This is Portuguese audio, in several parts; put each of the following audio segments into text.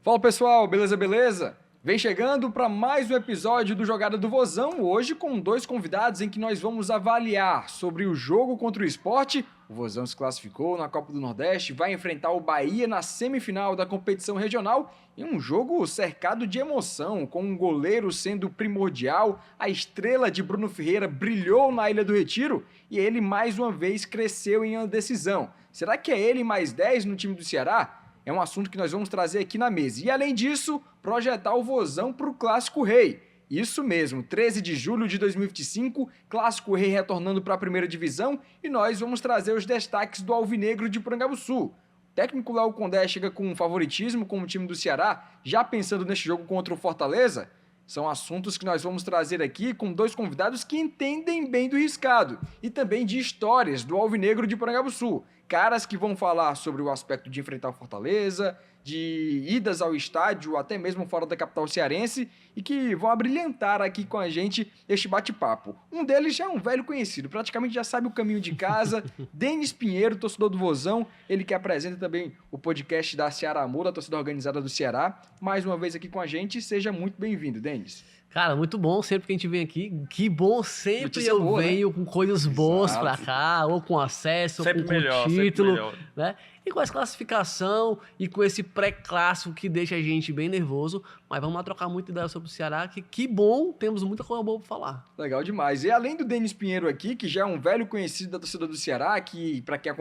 Fala pessoal, beleza, beleza? Vem chegando para mais um episódio do Jogada do Vozão, hoje com dois convidados em que nós vamos avaliar sobre o jogo contra o Sport. O Vozão se classificou na Copa do Nordeste, vai enfrentar o Bahia na semifinal da competição regional em um jogo cercado de emoção, com um goleiro sendo primordial, a estrela de Bruno Ferreira brilhou na Ilha do Retiro e ele mais uma vez cresceu em uma decisão. Será que é ele mais 10 no time do Ceará? É um assunto que nós vamos trazer aqui na mesa. E além disso, projetar o Vozão para o Clássico Rei. Isso mesmo, 13 de julho de 2025, Clássico Rei retornando para a primeira divisão e nós vamos trazer os destaques do Alvinegro de Porangabuçu. O técnico Léo Condé chega com um favoritismo com o time do Ceará, já pensando neste jogo contra o Fortaleza? São assuntos que nós vamos trazer aqui com dois convidados que entendem bem do riscado e também de histórias do Alvinegro de Porangabuçu. Caras que vão falar sobre o aspecto de enfrentar o Fortaleza, de idas ao estádio, até mesmo fora da capital cearense, e que vão abrilhantar aqui com a gente este bate-papo. Um deles já é um velho conhecido, praticamente já sabe o caminho de casa, Denis Pinheiro, torcedor do Vozão, ele que apresenta também o podcast da Ceará Amor, da torcida organizada do Ceará. Mais uma vez aqui com a gente, seja muito bem-vindo, Denis. Cara, muito bom sempre que a gente vem aqui. Que bom sempre Notícia eu boa, venho, né? Com coisas boas Exato. pra cá, ou com acesso, Sempre ou com melhor, título, sempre melhor. né? E com essa classificação e com esse pré-clássico que deixa a gente bem nervoso. Mas vamos lá trocar muita ideia sobre o Ceará, que bom, temos muita coisa boa pra falar. Legal demais. E além do Denis Pinheiro aqui, que já é um velho conhecido da torcida do Ceará, que para quem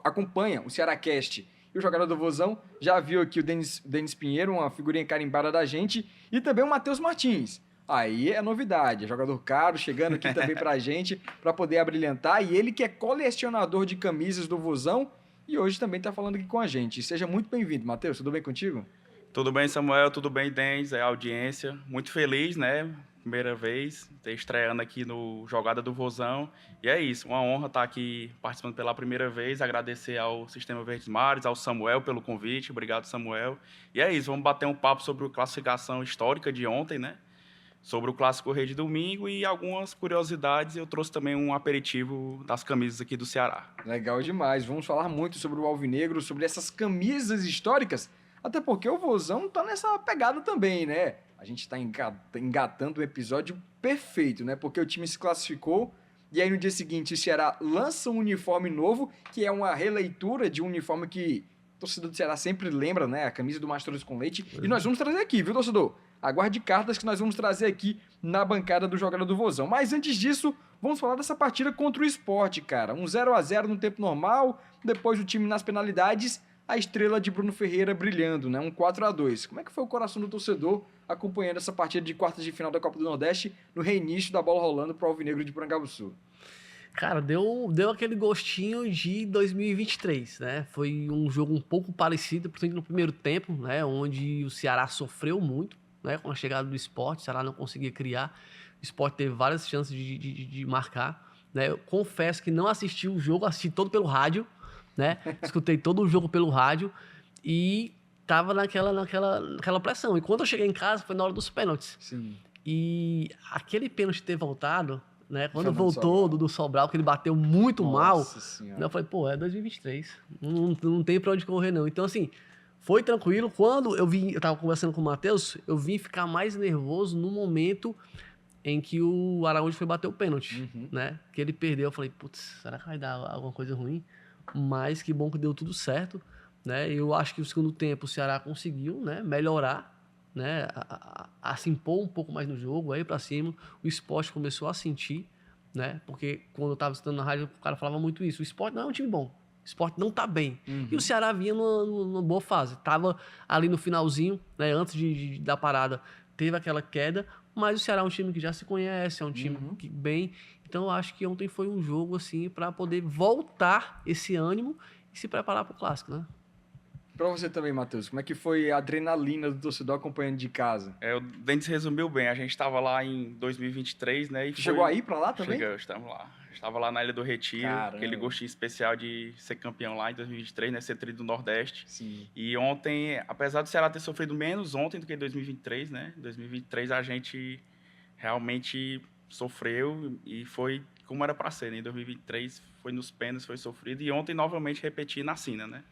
acompanha o CearáCast e o Jogada do Vozão, já viu aqui o Denis Pinheiro, uma figurinha carimbada da gente, e também o Matheus Martins. Aí é novidade, é jogador caro, chegando aqui também pra gente, pra poder abrilhantar, e ele que é colecionador de camisas do Vozão, e hoje também tá falando aqui com a gente. Seja muito bem-vindo, Matheus, tudo bem contigo? Tudo bem, Samuel? Tudo bem, Denis? É a audiência. Muito feliz, né? Primeira vez, estreando aqui no Jogada do Vozão. E é isso, uma honra estar aqui participando pela primeira vez. Agradecer ao Sistema Verdes Mares, ao Samuel pelo convite. Obrigado, Samuel. E é isso, vamos bater um papo sobre a classificação histórica de ontem, né? Sobre o Clássico Rei de domingo e algumas curiosidades. Eu trouxe também um aperitivo das camisas aqui do Ceará. Legal demais, vamos falar muito sobre o Alvinegro, sobre essas camisas históricas, até porque o Vozão tá nessa pegada também, né? A gente tá engatando um episódio perfeito, né? Porque o time se classificou e aí no dia seguinte o Ceará lança um uniforme novo, que é uma releitura de um uniforme que a torcida do Ceará sempre lembra, né? A camisa do Mastros com Leite. E nós vamos trazer aqui, viu, torcedor? Aguarde cartas que nós vamos trazer aqui na bancada do Jogada do Vozão. Mas antes disso, vamos falar dessa partida contra o Sport, cara. Um 0-0 no tempo normal, depois o time nas penalidades, a estrela de Bruno Ferreira brilhando, né? Um 4-2. Como é que foi o coração do torcedor acompanhando essa partida de quartas de final da Copa do Nordeste no reinício da bola rolando pro Alvinegro de Porangabuçu? Cara, deu aquele gostinho de 2023, né? Foi um jogo um pouco parecido, principalmente no primeiro tempo, né? Onde o Ceará sofreu muito, né? Com a chegada do Sport, o Ceará não conseguia criar. O Sport teve várias chances de marcar, né? Eu confesso que não assisti o jogo, assisti todo pelo rádio, né? Escutei todo o jogo pelo rádio e tava naquela pressão. E quando eu cheguei em casa, foi na hora dos pênaltis. Sim. E aquele pênalti ter voltado, né? Quando Fernando voltou Sobral. do Sobral, que ele bateu muito mal, Nossa Senhora. eu falei, pô, é 2023. Não tem pra onde correr, não. Então, assim, foi tranquilo. Quando eu tava conversando com o Matheus, eu vim ficar mais nervoso no momento em que o Araújo foi bater o pênalti, né? Que ele perdeu. Eu falei, putz, será que vai dar alguma coisa ruim? Mas que bom que deu tudo certo, né? Eu acho que no segundo tempo o Ceará conseguiu, né, melhorar, né, a se impor um pouco mais no jogo, aí pra cima. O Sport começou a sentir, né? Porque quando eu tava estudando na rádio, o cara falava muito isso. O Sport não é um time bom. O Sport não tá bem. E o Ceará vinha numa boa fase. Tava ali no finalzinho, né, antes da parada, teve aquela queda, mas o Ceará é um time que já se conhece, é um time que bem. Então eu acho que ontem foi um jogo assim para poder voltar esse ânimo e se preparar para o clássico, né? Pra você também, Matheus, como é que foi a adrenalina do torcedor acompanhando de casa? O Denis resumiu bem. A gente estava lá em 2023, né? E Você chegou aí pra lá também? Chegou, estamos lá. Estava lá na Ilha do Retiro, Caramba. aquele gostinho especial de ser campeão lá em 2023, né? Ser tri do Nordeste. Sim. E ontem, apesar do Ceará ter sofrido menos ontem do que em 2023, né? Em 2023 a gente realmente sofreu e foi como era para ser, né? Em 2023 foi nos pênaltis, foi sofrido, e ontem novamente repeti na Sina, né?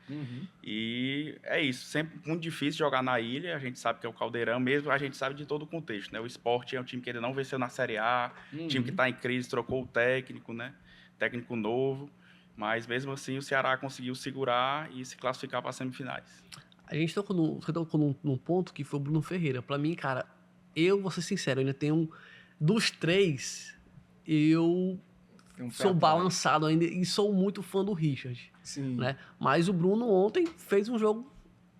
E é isso, sempre muito difícil jogar na Ilha, a gente sabe que é o Caldeirão mesmo, a gente sabe de todo o contexto, né? O Sport é um time que ainda não venceu na Série A, time que está em crise, trocou o técnico, né? Técnico novo, mas mesmo assim o Ceará conseguiu segurar e se classificar para as semifinais. A gente tocou num ponto que foi o Bruno Ferreira. Pra mim, cara, eu vou ser sincero, eu ainda tenho... Dos três, eu Tem um pé sou atrás. balançado ainda e sou muito fã do Richard, Sim. né? Mas o Bruno ontem fez um jogo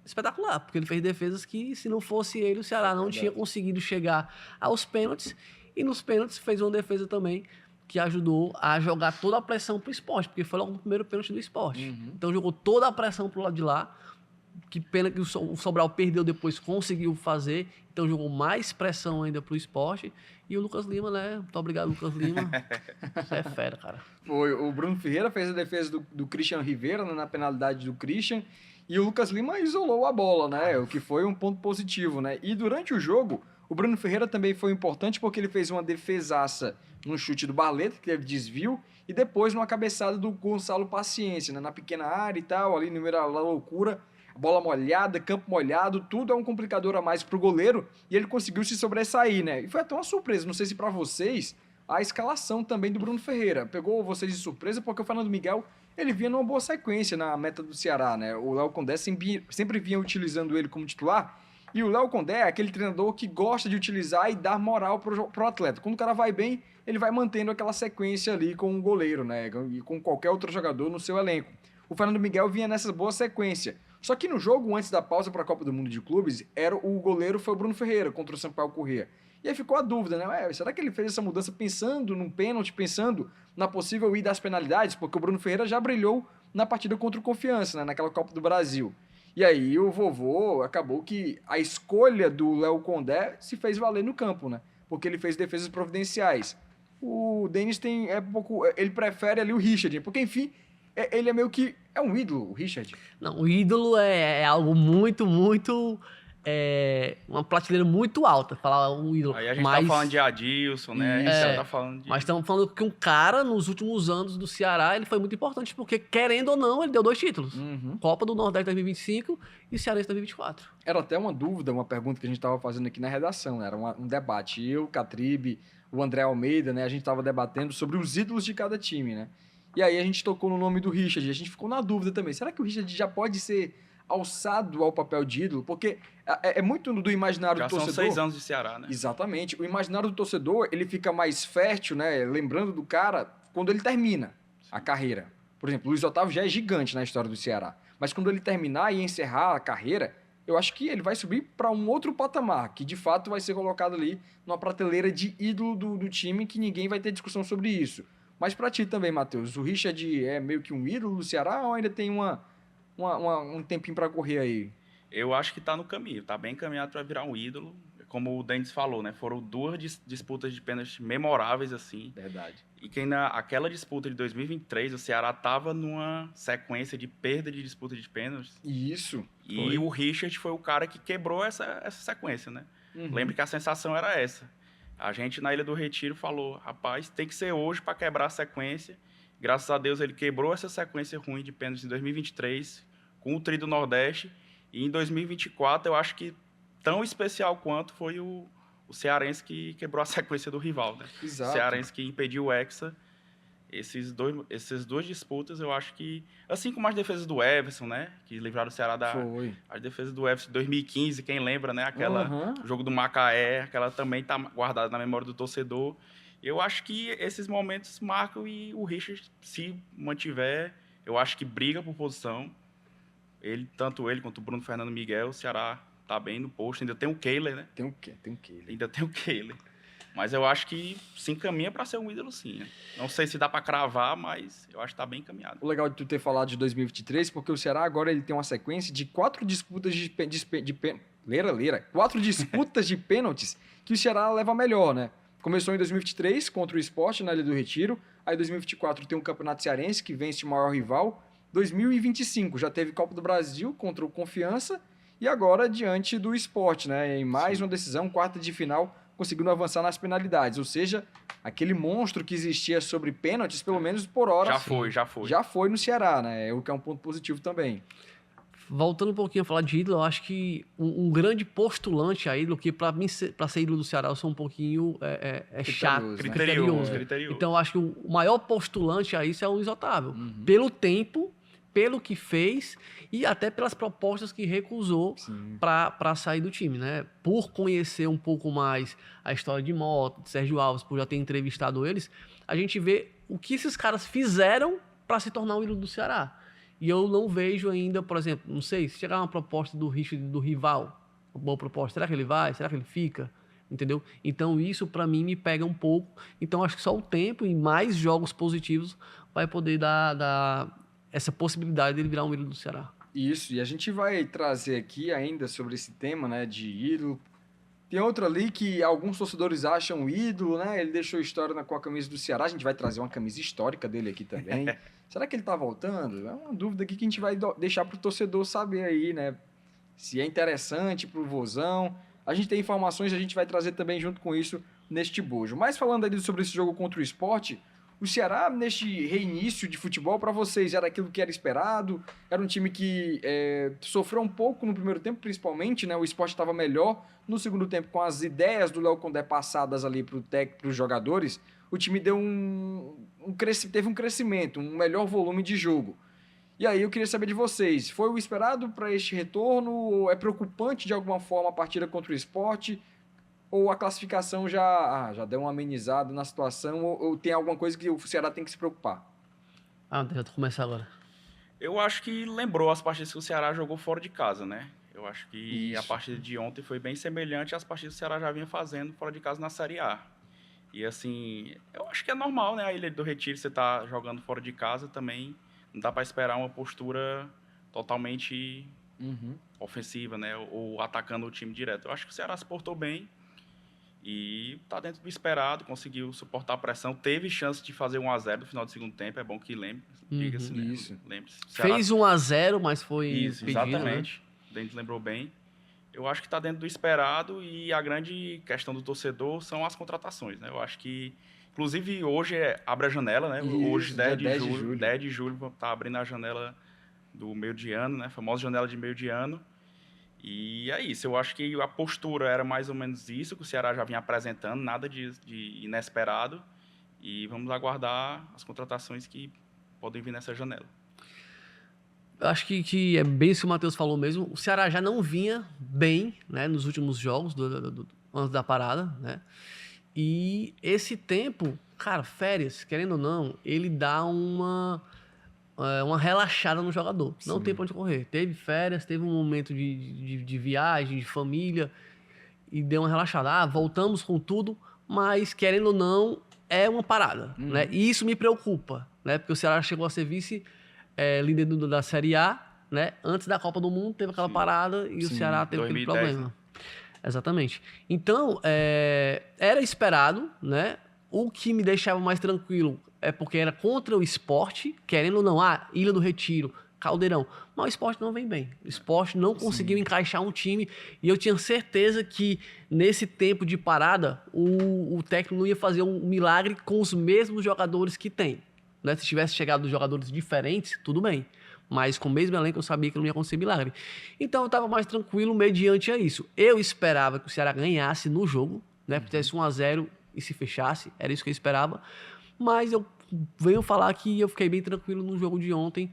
espetacular, porque ele fez defesas que, se não fosse ele, o Ceará não tinha conseguido chegar aos pênaltis. E nos pênaltis fez uma defesa também que ajudou a jogar toda a pressão pro Sport, porque foi logo no primeiro pênalti do Sport. Então jogou toda a pressão pro lado de lá. Que pena que o Sobral perdeu depois, conseguiu fazer. Então jogou mais pressão ainda pro Sport. E o Lucas Lima, né? Muito obrigado, Lucas Lima. Você é fera, cara. Foi, o Bruno Ferreira fez a defesa do Christian Rivera, né, na penalidade do Christian, e o Lucas Lima isolou a bola, né? O que foi um ponto positivo, né? E durante o jogo, o Bruno Ferreira também foi importante porque ele fez uma defesaça no chute do Barleta, que teve desvio, e depois numa cabeçada do Gonçalo Paciência, né? Na pequena área e tal, ali no meio da loucura. Bola molhada, campo molhado, tudo é um complicador a mais pro goleiro, e ele conseguiu se sobressair, né? E foi até uma surpresa, não sei se para vocês, a escalação também do Bruno Ferreira. Pegou vocês de surpresa porque o Fernando Miguel, ele vinha numa boa sequência na meta do Ceará, né? O Léo Condé sempre vinha utilizando ele como titular, e o Léo Condé é aquele treinador que gosta de utilizar e dar moral pro atleta. Quando o cara vai bem, ele vai mantendo aquela sequência ali com o goleiro, né? E com qualquer outro jogador no seu elenco. O Fernando Miguel vinha nessa boa sequência. Só que no jogo, antes da pausa para a Copa do Mundo de Clubes, o goleiro foi o Bruno Ferreira contra o Sampaio Corrêa. E aí ficou a dúvida, né? Será que ele fez essa mudança pensando num pênalti, pensando na possível ida das penalidades? Porque o Bruno Ferreira já brilhou na partida contra o Confiança, né? Naquela Copa do Brasil. E aí o vovô acabou que a escolha do Léo Condé se fez valer no campo, né? Porque ele fez defesas providenciais. O Denis ele prefere ali o Richard, porque enfim, ele é meio que um ídolo, o Richard. Não, o ídolo é algo muito, muito... uma prateleira muito alta, falar um ídolo. Aí a gente tá falando de Adilson, né? A gente já tá falando de... Mas estamos falando que um cara, nos últimos anos do Ceará, ele foi muito importante, porque, querendo ou não, ele deu 2 títulos. Copa do Nordeste 2025 e Cearense 2024. Era até uma dúvida, uma pergunta que a gente estava fazendo aqui na redação, né? Era um debate. Eu, Catribe, o André Almeida, né? A gente estava debatendo sobre os ídolos de cada time, né? E aí a gente tocou no nome do Richard, e a gente ficou na dúvida também. Será que o Richard já pode ser alçado ao papel de ídolo? Porque é muito do imaginário do torcedor. Já são 6 anos de Ceará, né? Exatamente. O imaginário do torcedor, ele fica mais fértil, né? Lembrando do cara quando ele termina a carreira. Por exemplo, o Luiz Otávio já é gigante na história do Ceará. Mas quando ele terminar e encerrar a carreira, eu acho que ele vai subir para um outro patamar, que de fato vai ser colocado ali numa prateleira de ídolo do time, que ninguém vai ter discussão sobre isso. Mas para ti também, Matheus, o Richard é meio que um ídolo do Ceará ou ainda tem um tempinho para correr aí? Eu acho que tá no caminho, tá bem encaminhado para virar um ídolo. Como o Denis falou, né? Foram 2 disputas de pênalti memoráveis, assim. Verdade. E que aquela disputa de 2023, o Ceará tava numa sequência de perda de disputa de pênaltis. Isso. E o Richard foi o cara que quebrou essa sequência, né? Lembre que a sensação era essa. A gente, na Ilha do Retiro, falou, rapaz, tem que ser hoje para quebrar a sequência. Graças a Deus, ele quebrou essa sequência ruim de pênaltis em 2023, com o Tri do Nordeste. E em 2024, eu acho que tão especial quanto foi o cearense que quebrou a sequência do rival, né? Exato. O cearense que impediu o Hexa. Essas 2 disputas, eu acho que... Assim como as defesas do Everson, né? Que livraram o Ceará da... Foi. As defesas do Everson de 2015, quem lembra, né? O jogo do Macaé, aquela também tá guardada na memória do torcedor. Eu acho que esses momentos marcam e o Richard, se mantiver, eu acho que briga por posição. Tanto ele quanto o Bruno Fernando Miguel, o Ceará tá bem no posto. Ainda tem o Kehler, né? Tem o Kehler. Ainda tem o Kehler. Mas eu acho que se encaminha para ser um ídolo, sim. Né? Não sei se dá para cravar, mas eu acho que tá bem encaminhado. O legal de tu ter falado de 2023, porque o Ceará agora ele tem uma sequência de 4 disputas de pênaltis. 4 disputas de pênaltis que o Ceará leva melhor, né? Começou em 2023 contra o Sport na Ilha do Retiro. Aí 2024 tem o Campeonato Cearense, que vence o maior rival. 2025 já teve Copa do Brasil contra o Confiança. E agora diante do Sport, né? Em mais uma decisão, quarta de final conseguindo avançar nas penalidades. Ou seja, aquele monstro que existia sobre pênaltis, pelo menos por hora, Já foi no Ceará, né? O que é um ponto positivo também. Voltando um pouquinho a falar de ídolo, eu acho que um grande postulante a ídolo, que para mim, para ser ídolo do Ceará, eu sou um pouquinho chato, criterioso. Então, eu acho que o maior postulante a isso é o Luiz Otávio. Pelo tempo, pelo que fez e até pelas propostas que recusou para sair do time, né? Por conhecer um pouco mais a história de Mota, de Sérgio Alves, por já ter entrevistado eles, a gente vê o que esses caras fizeram para se tornar o ídolo do Ceará. E eu não vejo ainda, por exemplo, não sei, se chegar uma proposta do Richard, do rival, uma boa proposta, será que ele vai? Será que ele fica? Entendeu? Então isso para mim me pega um pouco. Então acho que só o tempo e mais jogos positivos vai poder dar essa possibilidade dele virar um ídolo do Ceará. Isso, e a gente vai trazer aqui ainda sobre esse tema, né, de ídolo. Tem outro ali que alguns torcedores acham ídolo, né? Ele deixou história com a camisa do Ceará. A gente vai trazer uma camisa histórica dele aqui também. Será que ele tá voltando? É uma dúvida aqui que a gente vai deixar pro torcedor saber aí, né? Se é interessante pro Vozão. A gente tem informações, a gente vai trazer também junto com isso neste bojo. Mas falando aí sobre esse jogo contra o Sport, o Ceará, neste reinício de futebol, para vocês, era aquilo que era esperado? Era um time que sofreu um pouco no primeiro tempo, principalmente, né? O Sport estava melhor. No segundo tempo, com as ideias do Léo Condé passadas ali para os jogadores, o time deu teve um crescimento, um melhor volume de jogo. E aí eu queria saber de vocês, foi o esperado para este retorno? É preocupante de alguma forma a partida contra o Sport? Ou a classificação já deu uma amenizada na situação? Ou tem alguma coisa que o Ceará tem que se preocupar? Deixa eu começar agora. Eu acho que lembrou as partidas que o Ceará jogou fora de casa, né? Eu acho que a partida de ontem foi bem semelhante às partidas que o Ceará já vinha fazendo fora de casa na Série A. E assim, eu acho que é normal, né? A Ilha do Retiro, você tá jogando fora de casa também, não dá para esperar uma postura totalmente ofensiva, né? Ou atacando o time direto. Eu acho que o Ceará se portou bem e tá dentro do esperado, conseguiu suportar a pressão, teve chance de fazer 1-0 no final do segundo tempo, é bom que lembre, diga-se, né? Lembre-se. Fez 1-0, mas foi isso, pedido, exatamente. Né? O Dente lembrou bem. Eu acho que está dentro do esperado e a grande questão do torcedor são as contratações, né? Eu acho que, inclusive, hoje abre a janela, né? Isso, hoje, 10 de julho, está abrindo a janela do meio de ano, né? A famosa janela de meio de ano. E é isso. Eu acho que a postura era mais ou menos isso que o Ceará já vinha apresentando, nada de inesperado. E vamos aguardar as contratações que podem vir nessa janela. Eu acho que é bem isso que o Matheus falou mesmo. O Ceará já não vinha bem, né, nos últimos jogos, antes da parada, né? E esse tempo, cara, férias, querendo ou não, ele dá uma relaxada no jogador. Sim. Não tem pra onde correr. Teve férias, teve um momento de viagem, de família, e deu uma relaxada. Voltamos com tudo, mas, querendo ou não, é uma parada, né? E isso me preocupa, né? Porque o Ceará chegou a ser líder da Série A, né? Antes da Copa do Mundo, teve aquela parada e o Ceará teve 2010, aquele problema. Né? Exatamente. Então, era esperado, né? O que me deixava mais tranquilo é porque era contra o Sport, querendo ou não, Ilha do Retiro, Caldeirão. Mas o Sport não vem bem. O Sport não conseguiu encaixar um time e eu tinha certeza que nesse tempo de parada o técnico não ia fazer um milagre com os mesmos jogadores que tem. Né? Se tivesse chegado jogadores diferentes, tudo bem. Mas com o mesmo elenco eu sabia que não ia acontecer milagre. Então eu estava mais tranquilo mediante a isso. Eu esperava que o Ceará ganhasse no jogo, né? Fizesse 1-0 e se fechasse. Era isso que eu esperava. Mas eu venho falar que eu fiquei bem tranquilo no jogo de ontem.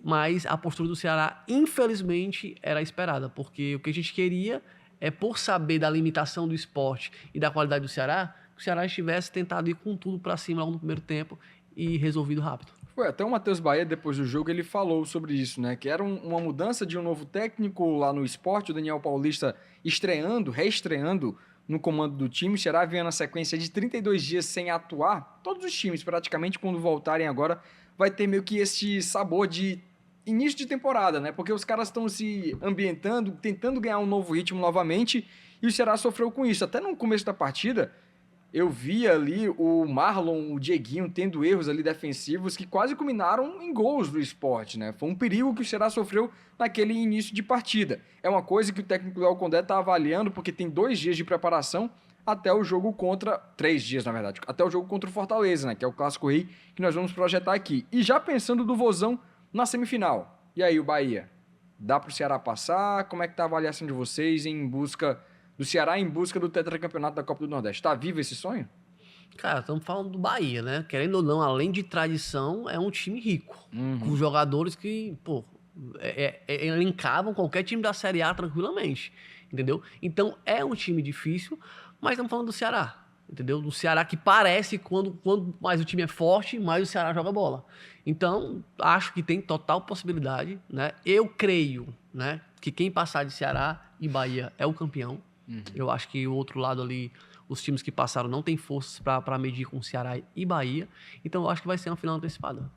Mas a postura do Ceará, infelizmente, era esperada. Porque o que a gente queria é, por saber da limitação do Sport e da qualidade do Ceará, que o Ceará estivesse tentado ir com tudo para cima logo no primeiro tempo e resolvido rápido. Foi até o Matheus Bahia, depois do jogo, ele falou sobre isso, né? Que era uma mudança de um novo técnico lá no Sport, o Daniel Paulista reestreando no comando do time. O Ceará vinha na sequência de 32 dias sem atuar. Todos os times, praticamente, quando voltarem agora, vai ter meio que esse sabor de início de temporada, né? Porque os caras estão se ambientando, tentando ganhar um novo ritmo novamente, e o Ceará sofreu com isso. Até no começo da partida, eu vi ali o Marlon, o Dieguinho, tendo erros ali defensivos que quase culminaram em gols do Sport, né? Foi um perigo que o Ceará sofreu naquele início de partida. É uma coisa que o técnico Léo Condé está avaliando, porque tem 2 dias de preparação. até o jogo contra... 3 dias, na verdade. Até o jogo contra o Fortaleza, né? Que é o Clássico Rei que nós vamos projetar aqui. E já pensando do Vozão na semifinal. E aí, o Bahia? Dá pro Ceará passar? Como é que tá a avaliação de vocês em busca do Ceará, em busca do tetracampeonato da Copa do Nordeste? Tá vivo esse sonho? Cara, estamos falando do Bahia, né? Querendo ou não, além de tradição, é um time rico. Com jogadores que, pô, elencavam qualquer time da Série A tranquilamente. Entendeu? Então, é um time difícil, mas estamos falando do Ceará. Entendeu? Do Ceará que parece, quando mais o time é forte, mais o Ceará joga bola. Então, acho que tem total possibilidade, né? Eu creio, né, que quem passar de Ceará e Bahia é o campeão. Eu acho que o outro lado ali, os times que passaram não tem forças para medir com Ceará e Bahia. Então, eu acho que vai ser uma final antecipada.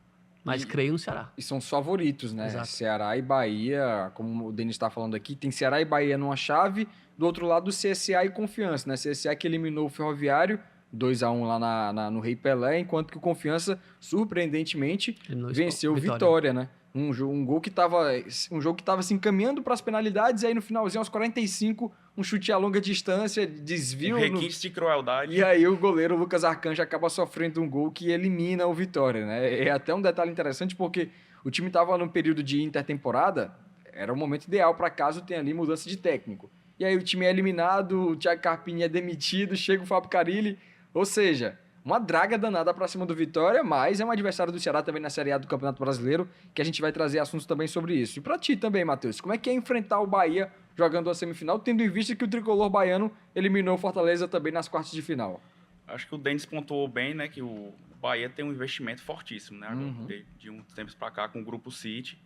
Mas creio no Ceará. E são os favoritos, né? Exato. Ceará e Bahia, como o Denis está falando aqui, tem Ceará e Bahia numa chave, do outro lado CSA e Confiança, né? CSA que eliminou o Ferroviário, 2-1 lá no Rei Pelé, enquanto que o Confiança, surpreendentemente, venceu o Vitória, né? Um jogo que estava se encaminhando para as penalidades, e aí no finalzinho, aos 45, um chute a longa distância, desvio. Requinte de crueldade. E aí o goleiro Lucas Arcanjo acaba sofrendo um gol que elimina o Vitória, né? É até um detalhe interessante porque o time estava num período de intertemporada, era o momento ideal para caso tenha ali mudança de técnico. E aí o time é eliminado, o Thiago Carpini é demitido, chega o Fábio Carille, ou seja, uma draga danada para cima do Vitória, mas é um adversário do Ceará também na Série A do Campeonato Brasileiro, que a gente vai trazer assuntos também sobre isso. E para ti também, Matheus, como é que é enfrentar o Bahia jogando a semifinal, tendo em vista que o tricolor baiano eliminou o Fortaleza também nas quartas de final? Acho que o Denis pontuou bem, né, que o Bahia tem um investimento fortíssimo, né, de uns tempos para cá com o Grupo City.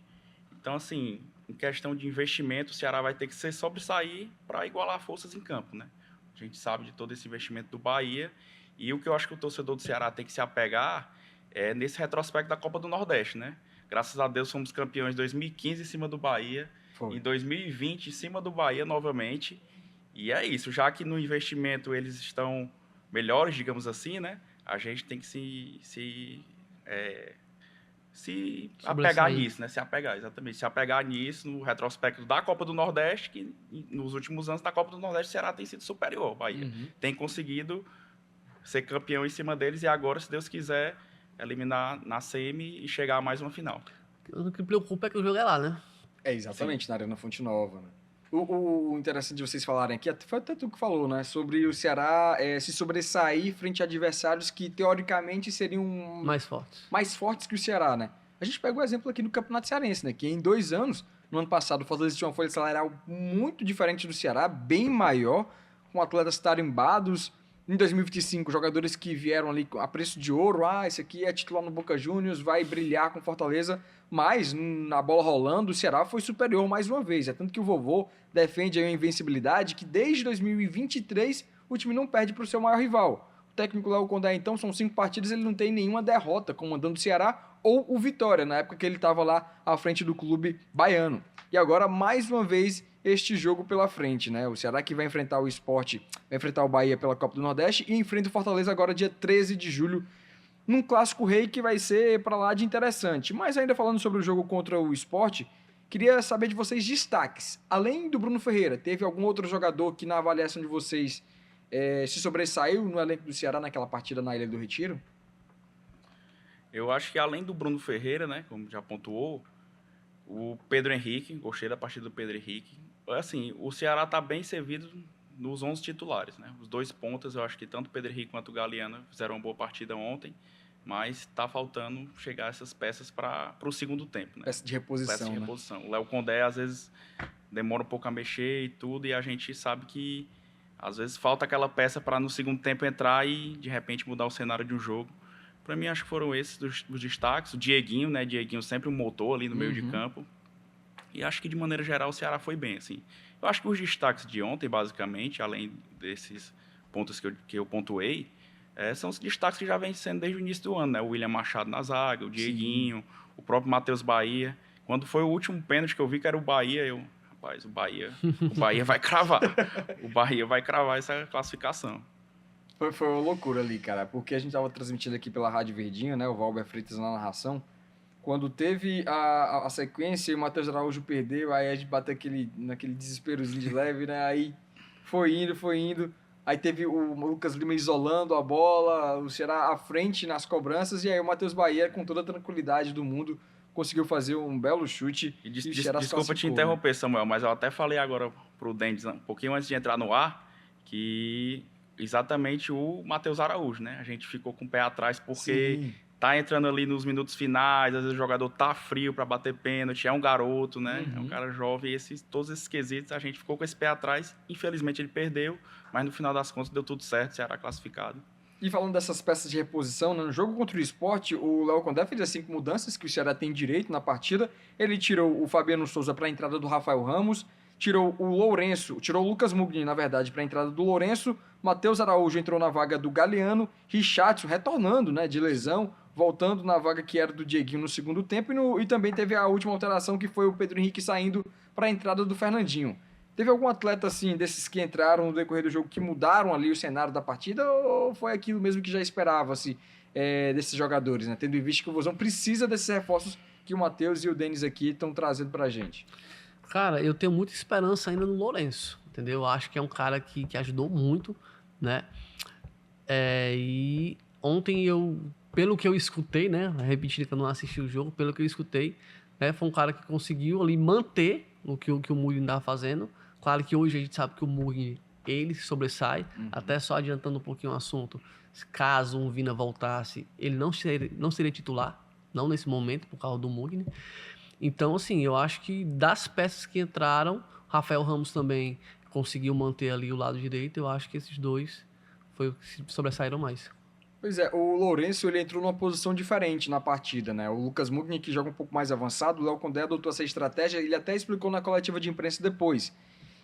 Então, assim, em questão de investimento, o Ceará vai ter que se sobressair para igualar forças em campo, né? A gente sabe de todo esse investimento do Bahia. E o que eu acho que o torcedor do Ceará tem que se apegar é nesse retrospecto da Copa do Nordeste, né? Graças a Deus fomos campeões em 2015 em cima do Bahia, em 2020 em cima do Bahia novamente. E é isso, já que no investimento eles estão melhores, digamos assim, né? A gente tem que se apegar nisso, né? Se apegar, exatamente. Se apegar nisso no retrospecto da Copa do Nordeste, que nos últimos anos da Copa do Nordeste o Ceará tem sido superior ao Bahia. Tem conseguido ser campeão em cima deles e agora, se Deus quiser, eliminar na semi e chegar a mais uma final. O que preocupa é que o jogo é lá, né? É, exatamente, na Arena Fonte Nova, né? O interessante de vocês falarem aqui, foi até tu que falou, né? Sobre o Ceará se sobressair frente a adversários que, teoricamente, seriam mais fortes que o Ceará, né? A gente pega o exemplo aqui no Campeonato Cearense, né? Que em 2 anos, no ano passado, o Fortaleza tinha uma folha salarial muito diferente do Ceará, bem maior, com atletas tarimbados. Em 2025, jogadores que vieram ali a preço de ouro, esse aqui é titular no Boca Juniors, vai brilhar com Fortaleza, mas na bola rolando, o Ceará foi superior mais uma vez. É tanto que o vovô defende aí a invencibilidade, que desde 2023 o time não perde para o seu maior rival. O técnico Léo Condé, então, são 5 partidas, ele não tem nenhuma derrota comandando o Ceará ou o Vitória, na época que ele estava lá à frente do clube baiano. E agora, mais uma vez, este jogo pela frente, né? O Ceará que vai enfrentar o Sport, vai enfrentar o Bahia pela Copa do Nordeste e enfrenta o Fortaleza agora dia 13 de julho, num Clássico Rei que vai ser para lá de interessante. Mas ainda falando sobre o jogo contra o Sport, queria saber de vocês destaques. Além do Bruno Ferreira, teve algum outro jogador que na avaliação de vocês se sobressaiu no elenco do Ceará naquela partida na Ilha do Retiro? Eu acho que além do Bruno Ferreira, né, como já pontuou, o Pedro Henrique, gostei da partida do Pedro Henrique. Assim, o Ceará está bem servido nos 11 titulares, né? Os 2 pontas, eu acho que tanto o Pedro Henrique quanto o Galeano fizeram uma boa partida ontem, mas está faltando chegar essas peças para o segundo tempo, né? Peça de reposição, né? O Léo Condé, às vezes, demora um pouco a mexer e tudo, e a gente sabe que, às vezes, falta aquela peça para no segundo tempo entrar e, de repente, mudar o cenário de um jogo. Para mim, acho que foram esses os destaques. O Dieguinho, né? Dieguinho sempre um motor ali no meio de campo. E acho que, de maneira geral, o Ceará foi bem, assim. Eu acho que os destaques de ontem, basicamente, além desses pontos que eu pontuei, são os destaques que já vêm sendo desde o início do ano, né? O William Machado na zaga, o Dieguinho, o próprio Matheus Bahia. Quando foi o último pênalti que eu vi que era o Bahia, rapaz, o Bahia vai cravar. O Bahia vai cravar essa classificação. Foi uma loucura ali, cara, porque a gente estava transmitindo aqui pela Rádio Verdinha, né, o Valber Freitas na narração, quando teve a sequência e o Matheus Araújo perdeu, aí a gente bateu naquele desesperozinho de leve, né, aí foi indo, aí teve o Lucas Lima isolando a bola, o Ceará à frente nas cobranças, e aí o Matheus Bahia, com toda a tranquilidade do mundo, conseguiu fazer um belo chute E e o Ceará se desculpa te classificou, né? interromper, Samuel, mas eu até falei agora pro Dendes, um pouquinho antes de entrar no ar, que exatamente o Matheus Araújo, né? A gente ficou com o pé atrás porque Sim. tá entrando ali nos minutos finais, às vezes o jogador tá frio para bater pênalti, é um garoto, né? É um cara jovem, e todos esses quesitos a gente ficou com esse pé atrás. Infelizmente ele perdeu, mas no final das contas deu tudo certo, o Ceará classificado. E falando dessas peças de reposição, né, no jogo contra o Sport, o Léo Condé fez as 5 mudanças que o Ceará tem direito na partida. Ele tirou o Fabiano Souza para a entrada do Rafael Ramos, tirou o Lourenço, tirou o Lucas Mugni, na verdade, para a entrada do Lourenço. Matheus Araújo entrou na vaga do Galeano, Richardson retornando, né, de lesão, voltando na vaga que era do Dieguinho no segundo tempo. E também teve a última alteração, que foi o Pedro Henrique saindo para a entrada do Fernandinho. Teve algum atleta, assim, desses que entraram no decorrer do jogo que mudaram ali o cenário da partida, ou foi aquilo mesmo que já esperava-se desses jogadores, né? Tendo em vista que o Vozão precisa desses reforços que o Matheus e o Denis aqui estão trazendo pra gente. Cara, eu tenho muita esperança ainda no Lourenço, entendeu? Eu acho que é um cara que ajudou muito, né? E ontem pelo que eu escutei, né? Repetindo que eu não assisti o jogo, pelo que eu escutei, né? Foi um cara que conseguiu ali manter o que o Mugni estava fazendo. Claro que hoje a gente sabe que o Mugni, ele se sobressai, até só adiantando um pouquinho o assunto, caso um Vina voltasse, ele não seria titular, não nesse momento, por causa do Mugni. Então, assim, eu acho que das peças que entraram, Rafael Ramos também conseguiu manter ali o lado direito, eu acho que esses dois foi o que se sobressaíram mais. Pois é, o Lourenço ele entrou numa posição diferente na partida, né? O Lucas Mugni, que joga um pouco mais avançado, o Léo Condé adotou essa estratégia, ele até explicou na coletiva de imprensa depois,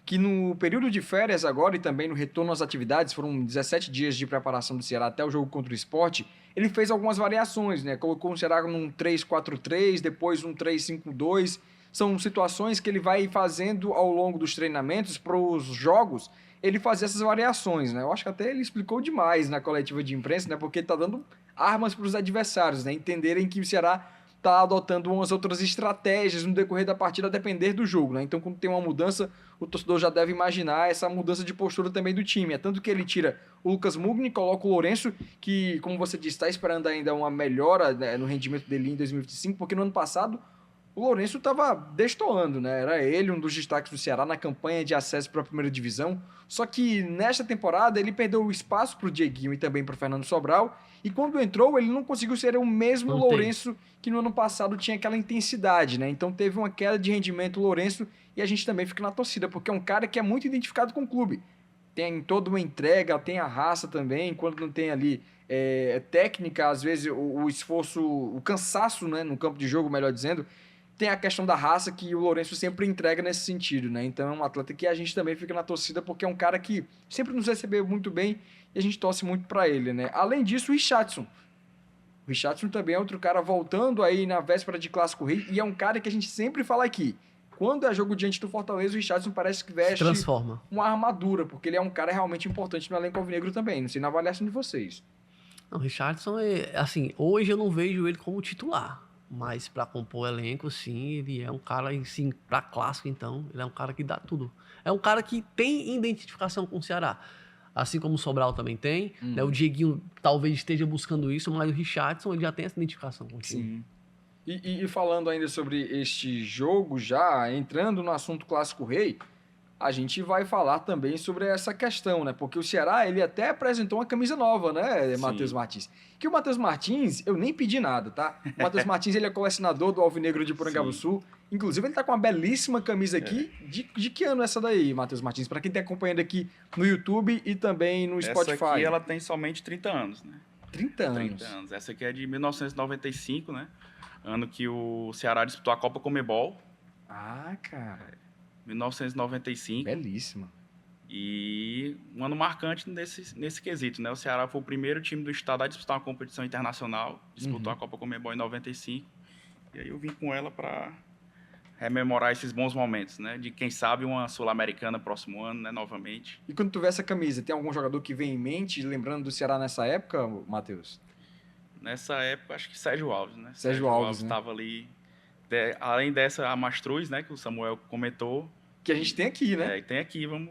que no período de férias agora e também no retorno às atividades, foram 17 dias de preparação do Ceará até o jogo contra o Sport, ele fez algumas variações, né? Colocou o Ceará num 3-4-3, depois um 3-5-2. São situações que ele vai fazendo ao longo dos treinamentos para os jogos, ele fazer essas variações, né? Eu acho que até ele explicou demais na coletiva de imprensa, né? Porque ele tá dando armas para os adversários, né? Entenderem que o Ceará tá adotando umas outras estratégias no decorrer da partida a depender do jogo, né? Então, quando tem uma mudança, o torcedor já deve imaginar essa mudança de postura também do time. É tanto que ele tira o Lucas Mugni, coloca o Lourenço, que, como você disse, está esperando ainda uma melhora, né, no rendimento dele em 2025, porque no ano passado o Lourenço estava destoando, né? Era ele um dos destaques do Ceará na campanha de acesso para a primeira divisão. Só que nesta temporada ele perdeu o espaço para o Dieguinho e também para o Fernando Sobral. E quando entrou, ele não conseguiu ser o mesmo Lourenço que no ano passado tinha aquela intensidade, né? Então teve uma queda de rendimento o Lourenço e a gente também fica na torcida, porque é um cara que é muito identificado com o clube. Tem toda uma entrega, tem a raça também, quando não tem ali técnica, às vezes o esforço, o cansaço, né, no campo de jogo, melhor dizendo, tem a questão da raça que o Lourenço sempre entrega nesse sentido, né? Então é um atleta que a gente também fica na torcida porque é um cara que sempre nos recebeu muito bem e a gente torce muito para ele, né? Além disso, o Richardson. O Richardson também é outro cara voltando aí na véspera de Clássico Rei e é um cara que a gente sempre fala aqui. Quando é jogo diante do Fortaleza, o Richardson parece que veste transforma uma armadura, porque ele é um cara realmente importante no elenco alvinegro também. Não sei na avaliação de vocês. Não, o Richardson, assim, hoje eu não vejo ele como titular. Mas para compor o elenco, sim, ele é um cara, sim, para clássico, então, ele é um cara que dá tudo. É um cara que tem identificação com o Ceará. Assim como o Sobral também tem, né? O Dieguinho talvez esteja buscando isso, mas o Richardson ele já tem essa identificação com o time. Sim. E falando ainda sobre este jogo, já entrando no assunto Clássico Rei, a gente vai falar também sobre essa questão, né? Porque o Ceará, ele até apresentou uma camisa nova, né, Matheus Martins? Que o Matheus Martins, eu nem pedi nada, tá? O Matheus Martins, ele é colecionador do Alvinegro de Porangabuçu. Inclusive, ele tá com uma belíssima camisa aqui. De que ano é essa daí, Matheus Martins? Para quem tá acompanhando aqui no YouTube e também no Spotify. Essa aqui, ela tem somente 30 anos, né? 30 anos? 30 anos. Essa aqui é de 1995, né? Ano que o Ceará disputou a Copa Comebol. Ah, cara. 1995. Belíssima. E um ano marcante nesse quesito, né? O Ceará foi o primeiro time do estado a disputar uma competição internacional, disputou a Copa Comebol em 95. E aí eu vim com ela para rememorar esses bons momentos, né? De quem sabe uma Sul-Americana próximo ano, né? Novamente. E quando tu vê essa camisa, tem algum jogador que vem em mente, lembrando do Ceará nessa época, Matheus? Nessa época, acho que Sérgio Alves, né? Sérgio Alves, né? Estava ali. Além dessa, a Mastruz, né? Que o Samuel comentou. Que a gente tem aqui, né? E tem aqui, vamos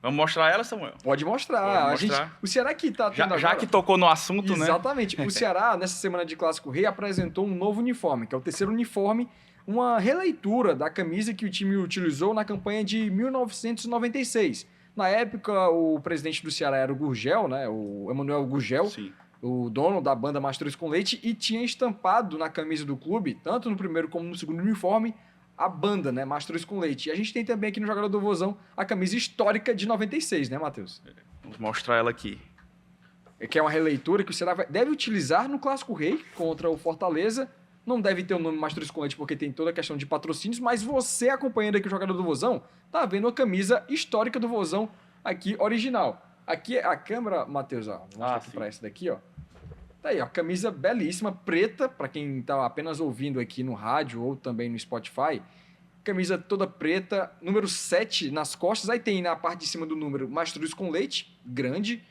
Vamos mostrar ela, Samuel? Pode mostrar. Pode mostrar. O Ceará que tá tendo Já agora... que tocou no assunto, né? Exatamente. O Ceará, nessa semana de Clássico Rei, apresentou um novo uniforme, que é o terceiro uniforme, uma releitura da camisa que o time utilizou na campanha de 1996. Na época, o presidente do Ceará era o Gurgel, né? O Emanuel Gurgel, Sim. o dono da banda Mastruz com Leite, e tinha estampado na camisa do clube, tanto no primeiro como no segundo uniforme, a banda, né? Mastruz com Leite. E a gente tem também aqui no Jogador do Vozão a camisa histórica de 96, né, Matheus? Vamos mostrar ela aqui. Que é uma releitura que o Ceará deve utilizar no Clássico Rei contra o Fortaleza. Não deve ter o nome Mastruz com Leite porque tem toda a questão de patrocínios, mas você acompanhando aqui o Jogador do Vozão, tá vendo a camisa histórica do Vozão aqui, original. Aqui a câmera, Matheus, ó, vou mostrar aqui sim. pra essa daqui, ó. Tá aí, ó, camisa belíssima, preta, para quem tá apenas ouvindo aqui no rádio ou também no Spotify. Camisa toda preta, número 7 nas costas, aí tem na parte de cima do número Mastruz com Leite, grande.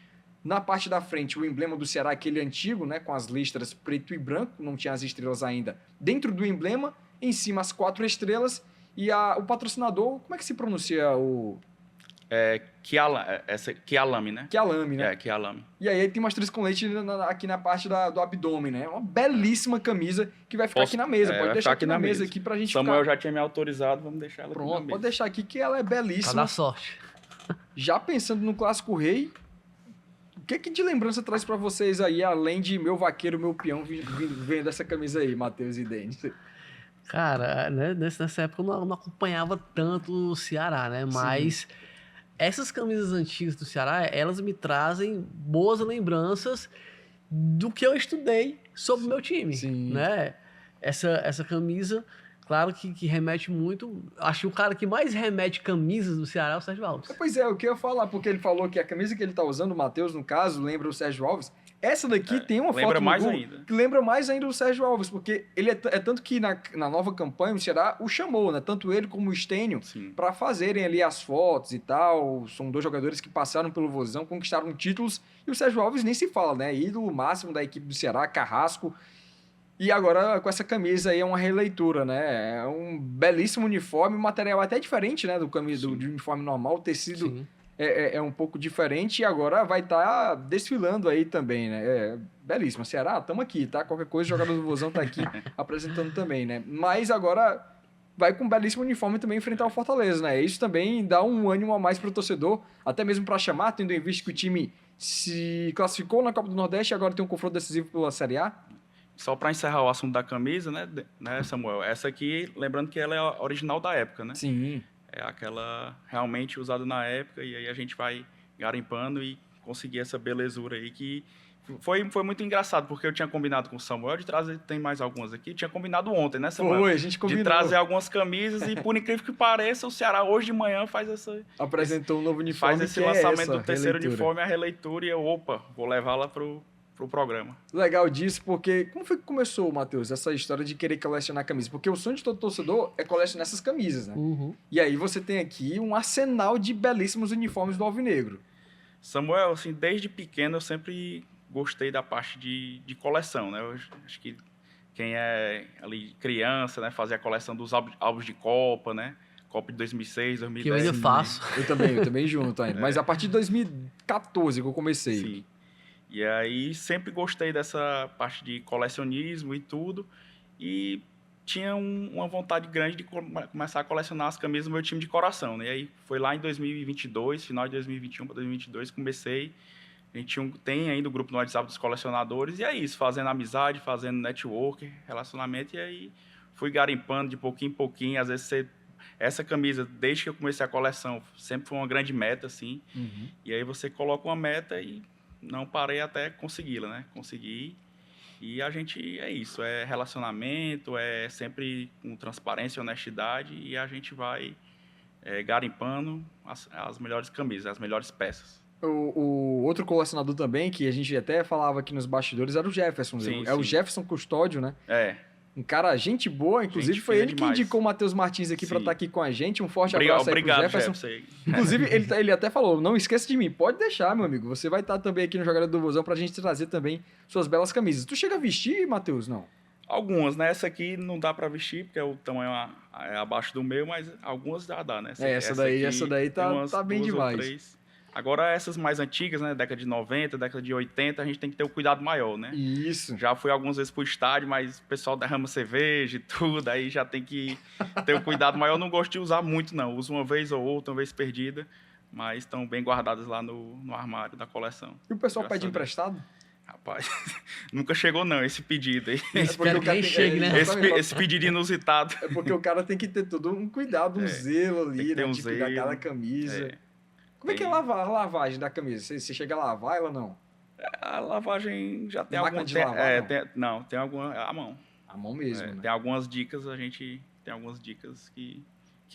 Na parte da frente, o emblema do Ceará, aquele antigo, né, com as listras preto e branco, não tinha as estrelas ainda. Dentro do emblema, em cima as 4 estrelas e o patrocinador, como é que se pronuncia o... Kialami, né? Kialami, né? Kialami. E aí tem Mastruz com Leite aqui na parte do abdômen, né? Uma belíssima camisa que vai ficar aqui na mesa. Pode deixar aqui na mesa aqui pra gente Samuel ficar... já tinha me autorizado, vamos deixar ela aqui na Pronto, mesa. pode deixar aqui que ela é Pra belíssima. dar sorte. Já pensando no Clássico Rei, o que de lembrança traz pra vocês aí, além de meu vaqueiro, meu peão, vendo essa camisa aí, Matheus e Denis? Cara, né, nessa época eu não acompanhava tanto o Ceará, né? Mas essas camisas antigas do Ceará, elas me trazem boas lembranças do que eu estudei sobre o meu time, Sim. né? Essa camisa, claro que remete muito... Acho que o cara que mais remete camisas do Ceará é o Sérgio Alves. Pois é, o que eu ia falar, porque ele falou que a camisa que ele tá usando, o Matheus, no caso, lembra o Sérgio Alves. Essa daqui tem uma lembra foto no mais Google ainda. que lembra mais ainda o Sérgio Alves, porque ele é tanto que na nova campanha o Ceará o chamou, né? Tanto ele como o Stênio, Sim. para fazerem ali as fotos e tal. São dois jogadores que passaram pelo Vozão, conquistaram títulos, e o Sérgio Alves nem se fala, né? Ídolo máximo da equipe do Ceará, carrasco. E agora com essa camisa aí é uma releitura, né? É um belíssimo uniforme, um material até diferente, né? Do uniforme normal, o tecido Sim. é um pouco diferente e agora vai estar desfilando aí também, né? É belíssimo. Ceará, estamos aqui, tá? Qualquer coisa, o jogador do Vozão tá aqui apresentando também, né? Mas agora vai com um belíssimo uniforme também enfrentar o Fortaleza, né? Isso também dá um ânimo a mais para o torcedor, até mesmo para chamar, tendo em vista que o time se classificou na Copa do Nordeste e agora tem um confronto decisivo pela Série A. Só para encerrar o assunto da camisa, né, Samuel? Essa aqui, lembrando que ela é a original da época, né? Sim. É aquela realmente usada na época e aí a gente vai garimpando e conseguir essa belezura aí que foi muito engraçado, porque eu tinha combinado com o Samuel de trazer, tem mais algumas aqui, tinha combinado ontem, né, Samuel? Foi, a gente combinou. De trazer algumas camisas e, por incrível que pareça, o Ceará hoje de manhã Apresentou um novo uniforme. faz esse que lançamento é do terceiro releitura. uniforme, a releitura, e eu, vou levar lá pro programa. Legal disso, porque como foi que começou, Matheus, essa história de querer colecionar camisas? Porque o sonho de todo torcedor é colecionar essas camisas, né? Uhum. E aí você tem aqui um arsenal de belíssimos uniformes do Alvinegro. Samuel, assim, desde pequeno eu sempre gostei da parte de coleção, né? Eu acho que quem é ali criança, né, fazia a coleção dos álbuns de Copa, né? Copa de 2006, 2010. Que eu ainda faço. Eu também junto ainda. Mas a partir de 2014 que eu comecei. Sim. E aí sempre gostei dessa parte de colecionismo e tudo. E tinha uma vontade grande de começar a colecionar as camisas do meu time de coração, né? E aí foi lá em 2022, final de 2021 para 2022, comecei. A gente tem ainda o grupo no WhatsApp dos colecionadores. E é isso, fazendo amizade, fazendo network, relacionamento. E aí fui garimpando de pouquinho em pouquinho. Às vezes essa camisa, desde que eu comecei a coleção, sempre foi uma grande meta, assim. Uhum. E aí você coloca uma meta e não parei até consegui-la, né? Consegui. E a gente, é isso, é relacionamento, é sempre com transparência e honestidade, e a gente vai garimpando as melhores camisas, as melhores peças. O outro colecionador também, que a gente até falava aqui nos bastidores, era o Jefferson. Sim, o sim. Jefferson Custódio, né? É. Um cara, gente boa, inclusive Gente foi fina ele que demais. indicou o Matheus Martins aqui para Sim. estar aqui com a gente. Um forte abraço aí pro Obrigado, Jefferson. Jefferson. Inclusive, ele até falou, não esqueça de mim. Pode deixar, meu amigo. Você vai estar também aqui no Jogada do Vozão pra gente trazer também suas belas camisas. Tu chega a vestir, Matheus? Não? Algumas, né? Essa aqui não dá para vestir, porque o tamanho é abaixo do meu, mas algumas já dá, né? Essa daí aqui tá tem umas bem duas ou demais. três. Agora, essas mais antigas, né, década de 90, década de 80, a gente tem que ter um cuidado maior, né? Isso. Já fui algumas vezes pro estádio, mas o pessoal derrama cerveja e tudo, aí já tem que ter um cuidado maior. Eu não gosto de usar muito, não. Uso uma vez ou outra, uma vez perdida, mas estão bem guardadas lá no armário da coleção. E o pessoal Graças pede a Deus. emprestado? Rapaz, nunca chegou não esse pedido aí. Espero que nem tem- chegue, né? exatamente, Esse pedido inusitado. É porque o cara tem que ter todo um cuidado, um zelo tem ali, que ter né? um De cuidar zelo. cada camisa. É. Como é que é Tem- a lavagem da camisa? Você chega a lavar ela ou não? A lavagem já tem Máquina alguma... de tem- lavar, não? não, tem alguma... À mão. A mão mesmo, É, né? tem algumas dicas, a gente tem algumas dicas que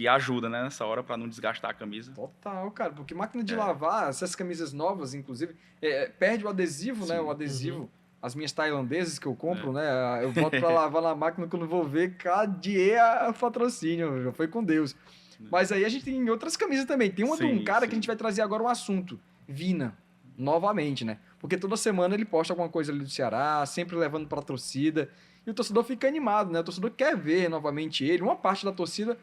ajudam, né, nessa hora para não desgastar a camisa. Total, cara. Porque máquina de É. lavar, essas camisas novas, inclusive, perde o adesivo, né? Sim. O adesivo. As minhas tailandesas que eu compro, É. né? Eu boto pra lavar na máquina quando vou ver, cadê a patrocínio? Já foi com Deus. Mas aí a gente tem outras camisas também. Tem uma de um Sim, cara que a sim. gente vai trazer agora um assunto. Vina. Novamente, né? Porque toda semana ele posta alguma coisa ali do Ceará, sempre levando pra torcida. E o torcedor fica animado, né? O torcedor quer ver novamente ele. Uma parte da torcida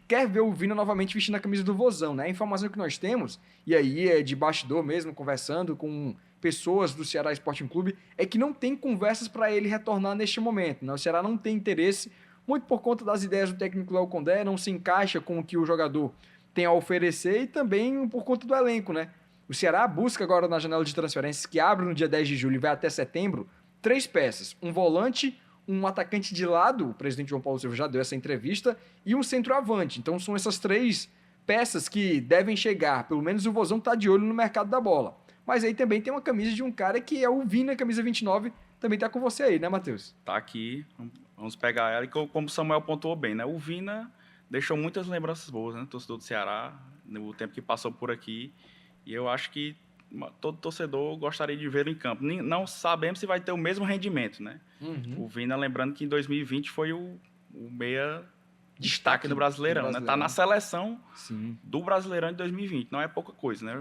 quer ver o Vina novamente vestindo a camisa do Vozão, né? A informação que nós temos, e aí é de bastidor mesmo, conversando com pessoas do Ceará Sporting Clube, é que não tem conversas para ele retornar neste momento, né? O Ceará não tem interesse, muito por conta das ideias do técnico Léo Condé, não se encaixa com o que o jogador tem a oferecer e também por conta do elenco, né? O Ceará busca agora na janela de transferências que abre no dia 10 de julho e vai até setembro, 3 peças, um volante, um atacante de lado, o presidente João Paulo Silva já deu essa entrevista, e um centroavante. Então são essas 3 peças que devem chegar, pelo menos o Vozão tá de olho no mercado da bola. Mas aí também tem uma camisa de um cara que é o Vina, camisa 29, também tá com você aí, né, Matheus? Tá aqui, vamos pegar ela. E como o Samuel pontuou bem, né? O Vina deixou muitas lembranças boas, né? Torcedor do Ceará, no tempo que passou por aqui. E eu acho que todo torcedor gostaria de vê-lo em campo. Não sabemos se vai ter o mesmo rendimento, né? O Vina, lembrando que em 2020 foi o meia destaque do Brasileirão, né? Tá na seleção Sim. do Brasileirão de 2020. Não é pouca coisa, né?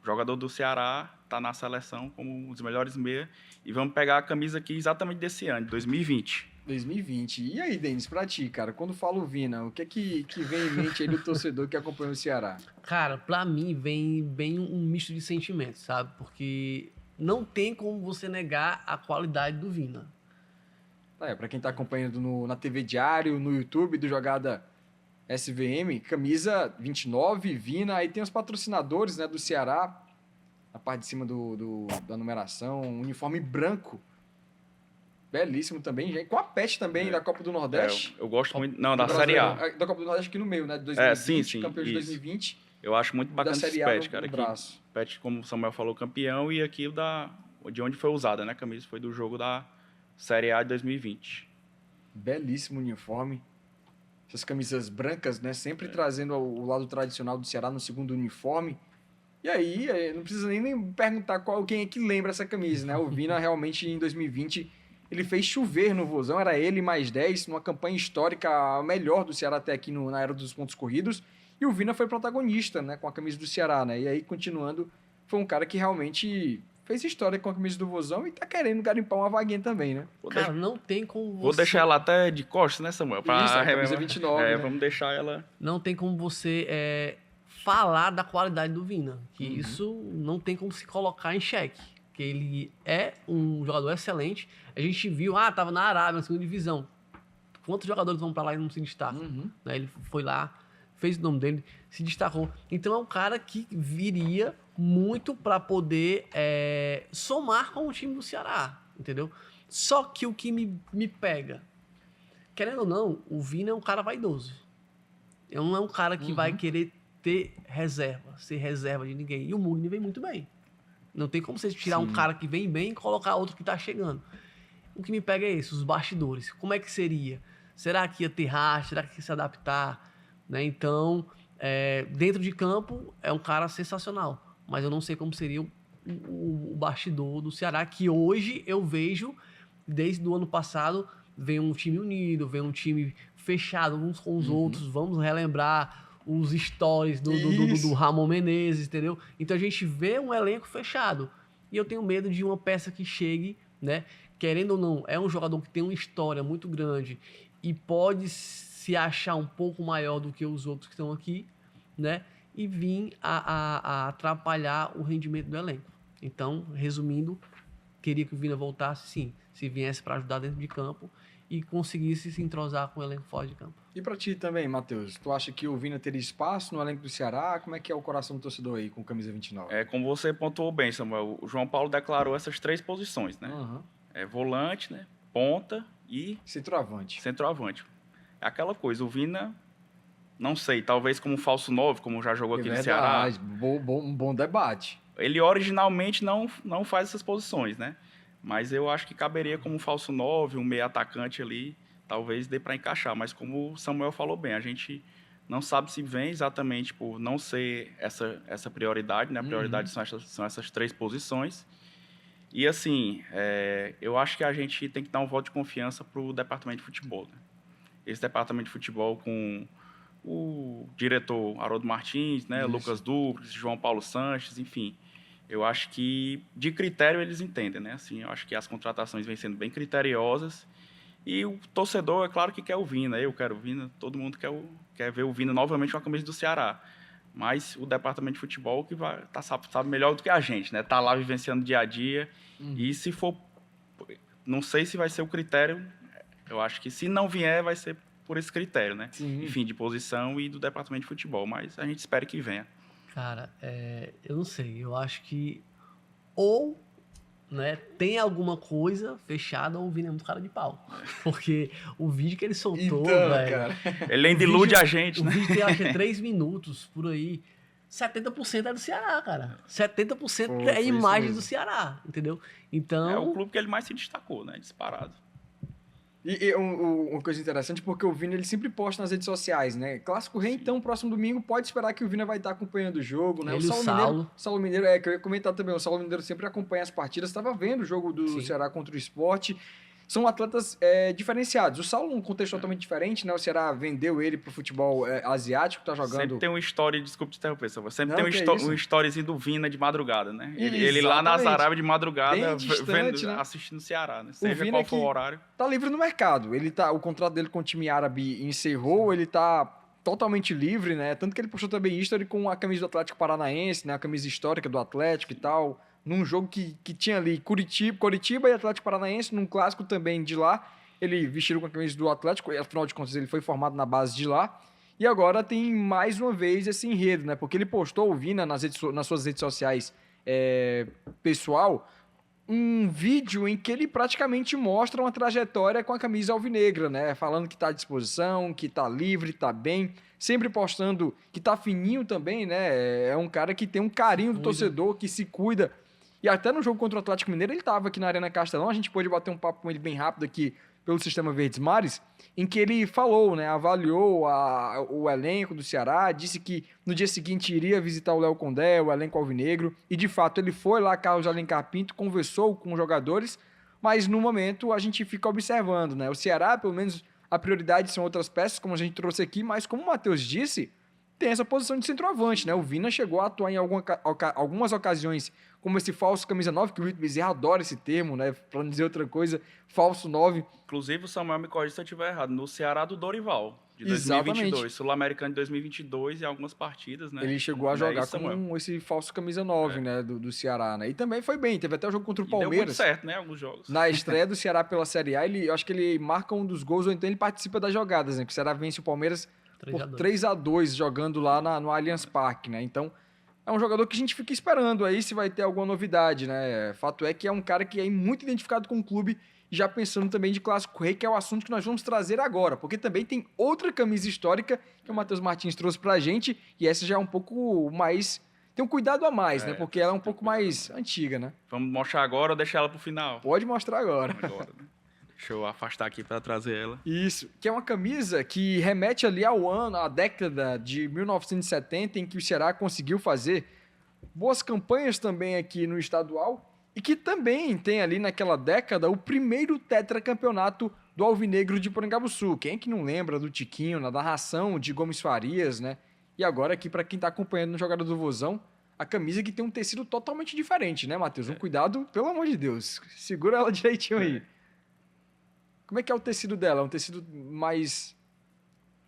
O jogador do Ceará tá na seleção como um dos melhores meia. E vamos pegar a camisa aqui exatamente desse ano, de 2020. 2020. E aí, Denis, pra ti, cara, quando falo Vina, o que é que vem em mente aí do torcedor que acompanha o Ceará? Cara, pra mim vem bem um misto de sentimentos, sabe? Porque não tem como você negar a qualidade do Vina. Pra quem tá acompanhando na TV Diário, no YouTube do Jogada SVM, camisa 29, Vina, aí tem os patrocinadores, né, do Ceará, na parte de cima da numeração, um uniforme branco, belíssimo também, gente, com a pet também da Copa do Nordeste. Eu gosto muito... Não, da Do Série A. Brasileirão, da Copa do Nordeste aqui no meio, né, de 2020, sim, campeão de isso. 2020, Eu acho muito da bacana esse Série A pet, no cara. Aqui, braço. pet, como o Samuel falou, campeão. E aqui de onde foi usada, né? A camisa foi do jogo da Série A de 2020. Belíssimo uniforme. Essas camisas brancas, né? Sempre trazendo o lado tradicional do Ceará no segundo uniforme. E aí, não precisa nem perguntar quem é que lembra essa camisa, né? O Vina realmente em 2020 ele fez chover no Vozão, era ele mais 10, numa campanha histórica a melhor do Ceará até aqui na era dos pontos corridos. E o Vina foi protagonista, né? Com a camisa do Ceará, né? E aí, continuando, foi um cara que realmente fez história com a camisa do Vozão e tá querendo garimpar uma vaguinha também, né? Cara, não tem como você... Vou deixar ela até de costas, né, Samuel? Isso, a camisa 29, né? Vamos deixar ela... Não tem como você falar da qualidade do Vina. Que isso não tem como se colocar em xeque. Que ele é um jogador excelente. A gente viu, tava na Arábia, na segunda divisão. Quantos jogadores vão pra lá e não se destacam? Né? Ele foi lá, fez o nome dele, se destacou. Então é um cara que viria muito para poder somar com o time do Ceará, entendeu? Só que o que me pega, querendo ou não, o Vina é um cara vaidoso. Ele não é um cara que vai querer ter reserva, ser reserva de ninguém. E o Mugni vem muito bem. Não tem como você tirar um cara que vem bem e colocar outro que tá chegando. O que me pega é esse, os bastidores. Como é que seria? Será que ia ter racha? Será que ia se adaptar? Né? Então, dentro de campo, é um cara sensacional. Mas eu não sei como seria o bastidor do Ceará, que hoje eu vejo, desde o ano passado, vem um time unido, vem um time fechado uns com os outros. Vamos relembrar os stories do Ramon Menezes, entendeu? Então a gente vê um elenco fechado. E eu tenho medo de uma peça que chegue, né? Querendo ou não, é um jogador que tem uma história muito grande e pode se achar um pouco maior do que os outros que estão aqui, né? e vir a atrapalhar o rendimento do elenco. Então, resumindo, queria que o Vina voltasse, sim, se viesse para ajudar dentro de campo e conseguisse se entrosar com o elenco fora de campo. E pra ti também, Matheus, tu acha que o Vina teria espaço no elenco do Ceará? Como é que é o coração do torcedor aí com camisa 29? Como você pontuou bem, Samuel, o João Paulo declarou essas 3 posições, né? Uhum. Volante, né? Ponta e Centroavante. centroavante. É aquela coisa, o Vina, não sei, talvez como falso 9, como já jogou aqui no Ceará. Um bom debate. Ele originalmente não faz essas posições, né? Mas eu acho que caberia como um falso 9, um meio atacante ali, talvez dê para encaixar. Mas como o Samuel falou bem, a gente não sabe se vem exatamente por não ser essa prioridade, né? A prioridade são essas 3 posições. E assim, eu acho que a gente tem que dar um voto de confiança para o departamento de futebol, né? Esse departamento de futebol com o diretor Haroldo Martins, né? Lucas Dupres, João Paulo Sanches, enfim. Eu acho que de critério eles entendem, né? Assim, eu acho que as contratações vêm sendo bem criteriosas e o torcedor, é claro que quer o Vina, eu quero o Vina, todo mundo quer ver o Vina novamente com a camisa do Ceará. Mas o departamento de futebol que sabe melhor do que a gente, né? Tá lá vivenciando dia a dia. E se for, não sei se vai ser o critério, eu acho que se não vier vai ser por esse critério, né? Sim. Enfim, de posição e do departamento de futebol, mas a gente espera que venha. Cara, eu não sei, eu acho que ou, né, tem alguma coisa fechada ou o Vina é muito cara de pau. Porque o vídeo que ele soltou, Então, velho... cara. Ele ainda ilude a gente, O né? vídeo tem, acho que 3 minutos, por aí. 70% é do Ceará, cara. 70% Foi é isso imagem mesmo. do Ceará, entendeu? Então... É o clube que ele mais se destacou, né? Disparado. E uma coisa interessante, porque o Vina ele sempre posta nas redes sociais, né? Clássico Rei, então, próximo domingo, pode esperar que o Vina vai estar acompanhando o jogo, né? Ele e o Saulo. Saulo Mineiro, que eu ia comentar também, o Saulo Mineiro sempre acompanha as partidas, estava vendo o jogo do Sim. Ceará contra o Sport. São atletas diferenciados. O Saulo, um contexto totalmente diferente, né? O Ceará vendeu ele pro futebol asiático, tá jogando... Sempre tem uma história, desculpa te interromper, Samuel, sempre Não, tem que é isso? um storyzinho do Vina de madrugada, né? Ele lá na Exatamente. Arábia de madrugada, Bem distante, né? assistindo o Ceará, né? Seja Vina qual for que- o horário. Tá livre no mercado. O contrato dele com o time árabe encerrou, ele tá totalmente livre, né? Tanto que ele postou também history com a camisa do Atlético Paranaense, né? A camisa histórica do Atlético e tal. Num jogo que tinha ali Curitiba e Atlético Paranaense, num clássico também de lá. Ele vestiu com a camisa do Atlético, e afinal de contas ele foi formado na base de lá. E agora tem mais uma vez esse enredo, né? Porque ele postou o Vina nas suas redes sociais pessoal, um vídeo em que ele praticamente mostra uma trajetória com a camisa alvinegra, né? Falando que tá à disposição, que tá livre, tá bem, sempre postando que tá fininho também, né? É um cara que tem um carinho do torcedor, que se cuida. E até no jogo contra o Atlético Mineiro, ele tava aqui na Arena Castelão, a gente pôde bater um papo com ele bem rápido aqui pelo Sistema Verdes Mares, em que ele falou, né, avaliou o elenco do Ceará, disse que no dia seguinte iria visitar o Léo Condé, o elenco alvinegro, e de fato ele foi lá, Carlos Alencar Pinto, conversou com os jogadores, mas no momento a gente fica observando, né, o Ceará, pelo menos a prioridade são outras peças, como a gente trouxe aqui, mas como o Matheus disse, tem essa posição de centroavante, né, o Vina chegou a atuar em algumas ocasiões como esse falso camisa 9, que o Vitor Bezerra adora esse termo, né, pra não dizer outra coisa, falso 9. Inclusive, o Samuel me corrige se eu estiver errado, no Ceará do Dorival, de 2022, Exatamente. Sul-Americano de 2022 e algumas partidas, né? Ele chegou a Não é jogar isso, Samuel? com esse falso camisa 9, né, do Ceará, né, e também foi bem, teve até o jogo contra o E deu muito Palmeiras. certo, né? Alguns jogos. Na estreia do Ceará pela Série A, eu acho que ele marca um dos gols, ou então ele participa das jogadas, né? Que o Ceará vence o Palmeiras 3 a por 2. 3-2, jogando lá no Allianz Parque, né? Então, é um jogador que a gente fica esperando aí se vai ter alguma novidade, né? Fato é que é um cara que é muito identificado com o clube, já pensando também de Clássico Rei, que é o assunto que nós vamos trazer agora, porque também tem outra camisa histórica que o Matheus Martins trouxe pra gente, e essa já é um pouco mais... Tem um cuidado a mais, né? Porque ela é um pouco mais antiga, né? Vamos mostrar agora ou deixar ela pro final? Pode mostrar agora. Agora, né? Deixa eu afastar aqui para trazer ela. Isso, que é uma camisa que remete ali ao ano, à década de 1970, em que o Ceará conseguiu fazer boas campanhas também aqui no estadual e que também tem ali naquela década o primeiro tetracampeonato do Alvinegro de Porangabuçu. Quem é que não lembra do Tiquinho, na narração de Gomes Farias, né? E agora aqui, para quem tá acompanhando no Jogada do Vozão, a camisa que tem um tecido totalmente diferente, né, Matheus? Um cuidado, pelo amor de Deus. Segura ela direitinho aí. Como é que é o tecido dela? É um tecido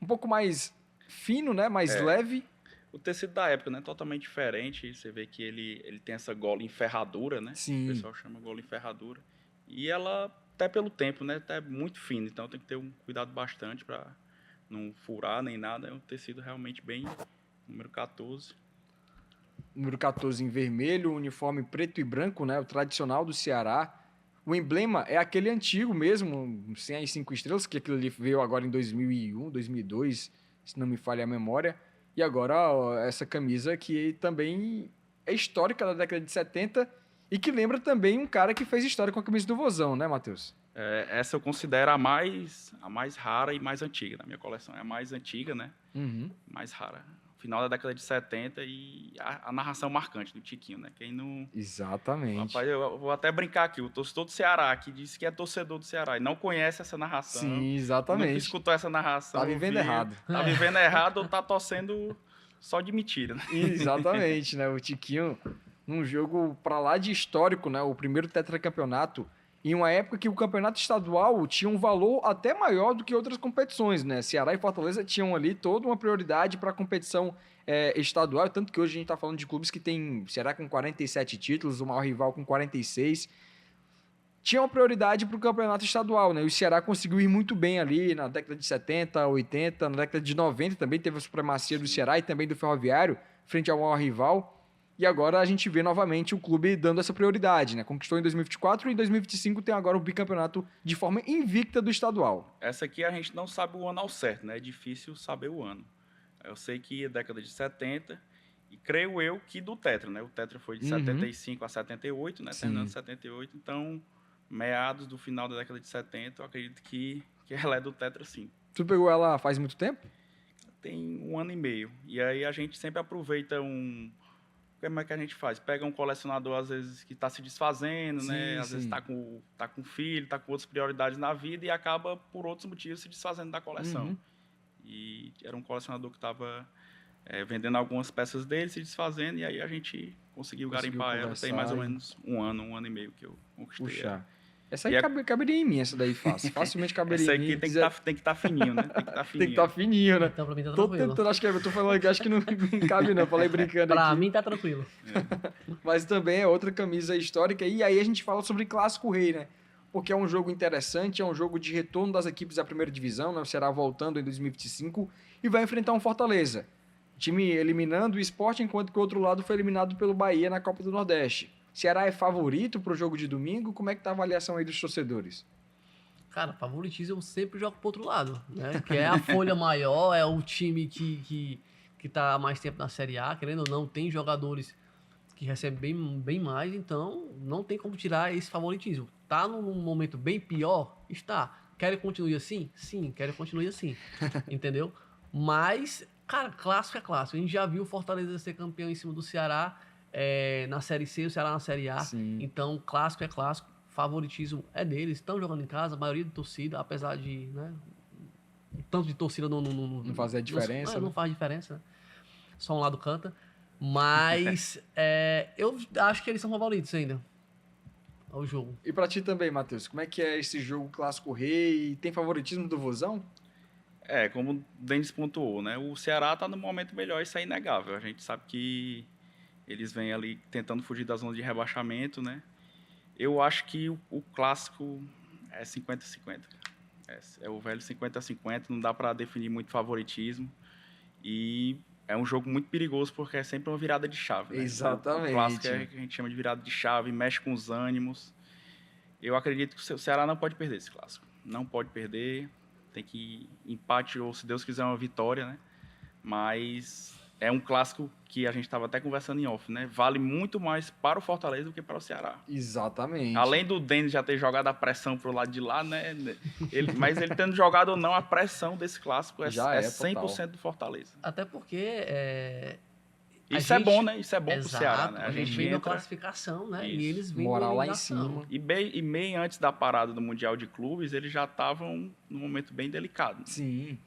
um pouco mais fino, né? Mais leve. O tecido da época, né? Totalmente diferente. Você vê que ele tem essa gola em ferradura, né? Sim. O pessoal chama gola em ferradura. E ela, até pelo tempo, né? Até muito fina. Então tem que ter um cuidado bastante para não furar nem nada. É um tecido realmente bem número 14. Número 14 em vermelho, uniforme preto e branco, né? O tradicional do Ceará. O emblema é aquele antigo mesmo, sem as 5 estrelas, que aquilo ali veio agora em 2001, 2002, se não me falha a memória. E agora ó, essa camisa que também é histórica da década de 70 e que lembra também um cara que fez história com a camisa do Vozão, né, Matheus? Essa eu considero a mais rara e mais antiga da minha coleção. É a mais antiga, né? Uhum. Mais rara. Final da década de 70 e a narração marcante do Tiquinho, né? Quem não... Exatamente. Rapaz, eu vou até brincar aqui. O torcedor do Ceará, que disse que é torcedor do Ceará e não conhece essa narração. Sim, Nunca exatamente. escutou essa narração. Tá vivendo errado. Tá vivendo errado ou tá torcendo só de mentira, né? Exatamente, né? O Tiquinho, num jogo pra lá de histórico, né? O primeiro tetracampeonato, em uma época que o campeonato estadual tinha um valor até maior do que outras competições, né? Ceará e Fortaleza tinham ali toda uma prioridade para a competição estadual, tanto que hoje a gente está falando de clubes que tem Ceará com 47 títulos, o maior rival com 46. Tinha uma prioridade para o campeonato estadual, né? O Ceará conseguiu ir muito bem ali na década de 70, 80, na década de 90 também teve a supremacia do Ceará e também do Ferroviário frente ao maior rival. E agora a gente vê novamente o clube dando essa prioridade, né? Conquistou em 2024 e em 2025 tem agora o bicampeonato de forma invicta do estadual. Essa aqui a gente não sabe o ano ao certo, né? É difícil saber o ano. Eu sei que é década de 70 e creio eu que do Tetra, né? O Tetra foi de 75 a 78, né? Sim. Terminando 78, então meados do final da década de 70, eu acredito que ela é do Tetra, sim. Tu pegou ela faz muito tempo? Tem 1 ano e meio. E aí a gente sempre aproveita Como é que a gente faz? Pega um colecionador, às vezes, que está se desfazendo, né? Às vezes está com filho, está com outras prioridades na vida e acaba, por outros motivos, se desfazendo da coleção. E era um colecionador que estava vendendo algumas peças dele, se desfazendo, e aí a gente conseguiu garimpar ela. Tem mais ou menos 1 ano e meio que eu conquistei. Puxa. Essa aí caberia em mim, essa daí fácil. Facilmente caberia essa em mim. aqui tem que estar fininho, né? Tem que estar fininho. Tem que estar fininho, né? Então, pra mim tá Tô tranquilo. tentando, eu tô falando aqui, acho que não cabe não, falei brincando Pra aqui. mim tá tranquilo. Mas também é outra camisa histórica, e aí a gente fala sobre Clássico Rei, né? Porque é um jogo interessante, é um jogo de retorno das equipes da primeira divisão, né? O Ceará voltando em 2025 e vai enfrentar um Fortaleza. Time eliminando o Sport, enquanto que o outro lado foi eliminado pelo Bahia na Copa do Nordeste. Ceará é favorito pro jogo de domingo? Como é que tá a avaliação aí dos torcedores? Cara, favoritismo eu sempre jogo pro outro lado, né? Que é a folha maior, é o time que tá há mais tempo na Série A, querendo ou não, tem jogadores que recebem bem mais, então não tem como tirar esse favoritismo. Tá num momento bem pior? Está. Quer que continue assim? Sim, quer que continue assim. Entendeu? Mas, cara, clássico é clássico. A gente já viu o Fortaleza ser campeão em cima do Ceará na Série C, o Ceará na Série A. Sim. Então, clássico é clássico. Favoritismo é deles. Estão jogando em casa, a maioria de torcida, apesar de, né, o tanto de torcida Não fazer a diferença. Não faz diferença, né? Só um lado canta. Mas eu acho que eles são favoritos ainda ao jogo. E pra ti também, Matheus, como é que é esse jogo Clássico Rei? Tem favoritismo do Vozão? Como o Denis pontuou, né? O Ceará está no momento melhor, isso é inegável. A gente sabe que eles vêm ali tentando fugir da zona de rebaixamento, né? Eu acho que o clássico é 50-50. É o velho 50-50, não dá para definir muito favoritismo. E é um jogo muito perigoso porque é sempre uma virada de chave, né? Exatamente. O clássico é que a gente chama de virada de chave, mexe com os ânimos. Eu acredito que o Ceará não pode perder esse clássico. Não pode perder. Tem que empate ou, se Deus quiser, uma vitória, né? Mas é um clássico que a gente estava até conversando em off, né? Vale muito mais para o Fortaleza do que para o Ceará. Exatamente. Além do Denis já ter jogado a pressão pro lado de lá, né? Mas ele tendo jogado ou não, a pressão desse clássico é 100% do Fortaleza. Até porque isso é bom, né? Isso é bom pro Ceará, né? A gente vem na classificação, né? Isso. E eles vêm moral na lá em cima. E meio antes da parada do Mundial de Clubes, eles já estavam num momento bem delicado. Né? Sim.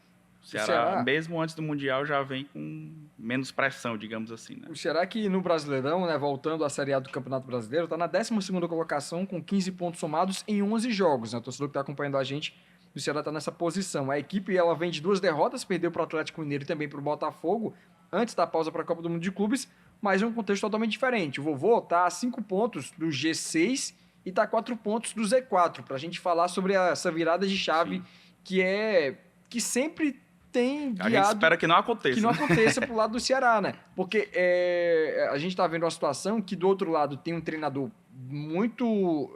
O Ceará, mesmo antes do Mundial, já vem com menos pressão, digamos assim, né? O Ceará que no Brasileirão, né, voltando à Série A do Campeonato Brasileiro, está na 12ª colocação com 15 pontos somados em 11 jogos. Né? O torcedor que está acompanhando a gente, o Ceará está nessa posição. A equipe ela vem de 2 derrotas, perdeu para o Atlético Mineiro e também para o Botafogo, antes da pausa para a Copa do Mundo de Clubes, mas é um contexto totalmente diferente. O Vovô está a 5 pontos do G6 e está a 4 pontos do Z4, para a gente falar sobre essa virada de chave que sempre tem A gente guiado espera que não aconteça. que não aconteça pro lado do Ceará, né? Porque a gente tá vendo uma situação que do outro lado tem um treinador muito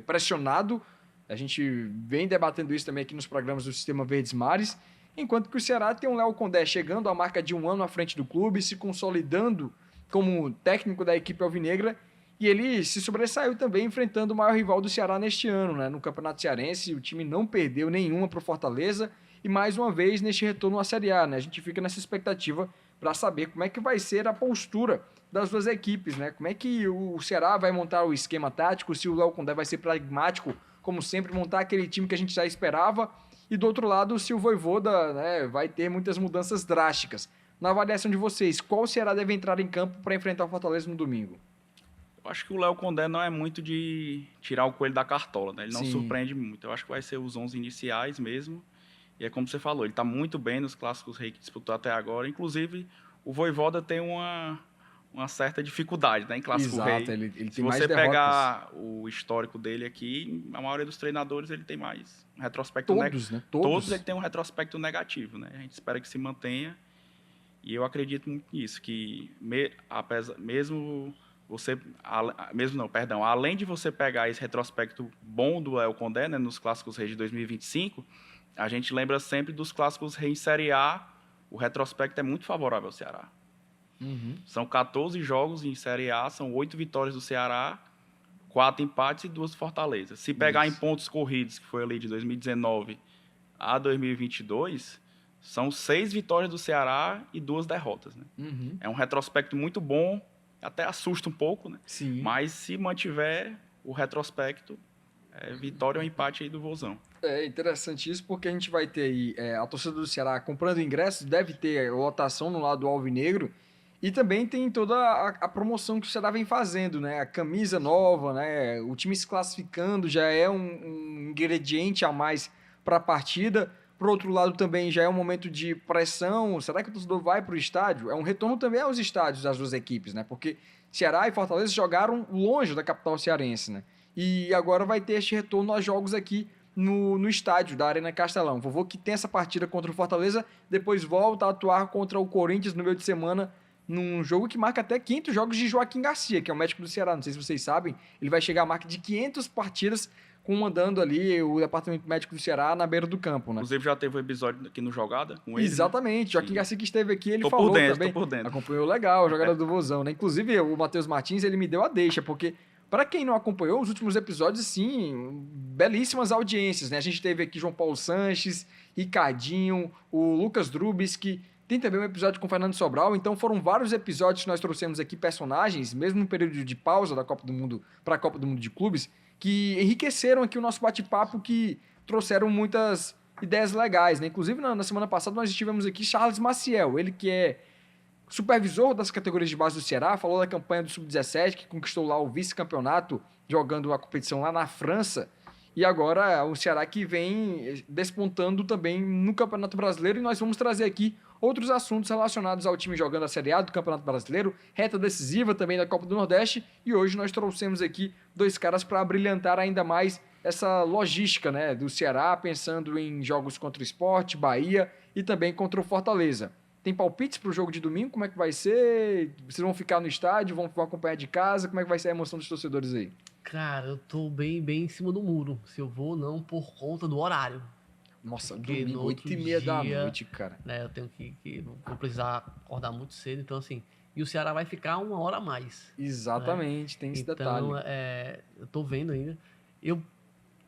pressionado. A gente vem debatendo isso também aqui nos programas do Sistema Verdes Mares. Enquanto que o Ceará tem um Léo Condé chegando à marca de 1 ano à frente do clube, se consolidando como técnico da equipe alvinegra. E ele se sobressaiu também enfrentando o maior rival do Ceará neste ano, né? No Campeonato Cearense, o time não perdeu nenhuma pro Fortaleza. E mais uma vez neste retorno à Série A, né? A gente fica nessa expectativa para saber como é que vai ser a postura das duas equipes, né? Como é que o Ceará vai montar o esquema tático, se o Léo Condé vai ser pragmático, como sempre, montar aquele time que a gente já esperava. E do outro lado, se o Vojvoda, né, vai ter muitas mudanças drásticas. Na avaliação de vocês, qual Ceará deve entrar em campo para enfrentar o Fortaleza no domingo? Eu acho que o Léo Condé não é muito de tirar o coelho da cartola, né? Ele não Sim. surpreende muito. Eu acho que vai ser os 11 iniciais mesmo. E é como você falou, ele está muito bem nos clássicos rei que disputou até agora. Inclusive, o Vojvoda tem uma certa dificuldade, né, em clássico rei. Exato, ele tem Se mais você derrotas. pegar o histórico dele aqui, a maioria dos treinadores ele tem mais um retrospecto Todos, né? Todos ele tem um retrospecto negativo, né? A gente espera que se mantenha. E eu acredito muito nisso, que além de você pegar esse retrospecto bom do Léo Condé, né, nos clássicos reis de 2025, a gente lembra sempre dos clássicos reis em Série A, o retrospecto é muito favorável ao Ceará. Uhum. São 14 jogos em Série A, são 8 vitórias do Ceará, 4 empates e 2 fortalezas. Se pegar em pontos corridos, que foi ali de 2019 a 2022, são 6 vitórias do Ceará e 2 derrotas. Né? Uhum. É um retrospecto muito bom, até assusta um pouco, né? Sim. Mas se mantiver o retrospecto, vitória ou empate aí do Vozão. É interessante isso, porque a gente vai ter aí a torcida do Ceará comprando ingressos, deve ter lotação no lado do alvinegro, e também tem toda a promoção que o Ceará vem fazendo, né? A camisa nova, né? O time se classificando já é um ingrediente a mais para a partida. Por outro lado, também já é um momento de pressão. Será que o torcedor vai para o estádio? É um retorno também aos estádios das duas equipes, né? Porque Ceará e Fortaleza jogaram longe da capital cearense, né? E agora vai ter este retorno aos jogos aqui no estádio da Arena Castelão. Vovô que tem essa partida contra o Fortaleza, depois volta a atuar contra o Corinthians no meio de semana, num jogo que marca até 500 jogos de Joaquim Garcia, que é o médico do Ceará. Não sei se vocês sabem, ele vai chegar à marca de 500 partidas comandando ali o departamento médico do Ceará na beira do campo, né? Inclusive já teve um episódio aqui no Jogada com ele. Exatamente, Joaquim Sim. Garcia que esteve aqui, ele Tô falou por dentro, também. tô por dentro. Acompanhou legal a jogada do Vozão, né? Inclusive o Matheus Martins, ele me deu a deixa, porque para quem não acompanhou os últimos episódios, sim, belíssimas audiências, né? A gente teve aqui João Paulo Sanches, Ricardinho, o Lucas Drubski, tem também um episódio com o Fernando Sobral, então foram vários episódios que nós trouxemos aqui, personagens, mesmo no período de pausa da Copa do Mundo para a Copa do Mundo de Clubes, que enriqueceram aqui o nosso bate-papo, que trouxeram muitas ideias legais, né? Inclusive, na semana passada, nós estivemos aqui Charles Maciel, ele que é supervisor das categorias de base do Ceará, falou da campanha do Sub-17, que conquistou lá o vice-campeonato, jogando a competição lá na França, e agora o Ceará que vem despontando também no Campeonato Brasileiro, e nós vamos trazer aqui outros assuntos relacionados ao time jogando a Série A do Campeonato Brasileiro, reta decisiva também da Copa do Nordeste, e hoje nós trouxemos aqui dois caras para brilhantar ainda mais essa logística, né, do Ceará, pensando em jogos contra o Sport, Bahia e também contra o Fortaleza. Tem palpites para o jogo de domingo? Como é que vai ser? Vocês vão ficar no estádio? Vão acompanhar de casa? Como é que vai ser a emoção dos torcedores aí? Cara, eu tô bem em cima do muro. Se eu vou ou não, por conta do horário. Nossa, Porque domingo, no outro 8h30 da dia, noite, cara. Né, eu tenho vou precisar acordar muito cedo, então assim... E o Ceará vai ficar 1 hora a mais. Exatamente, tem esse detalhe. Então, eu tô vendo ainda. Eu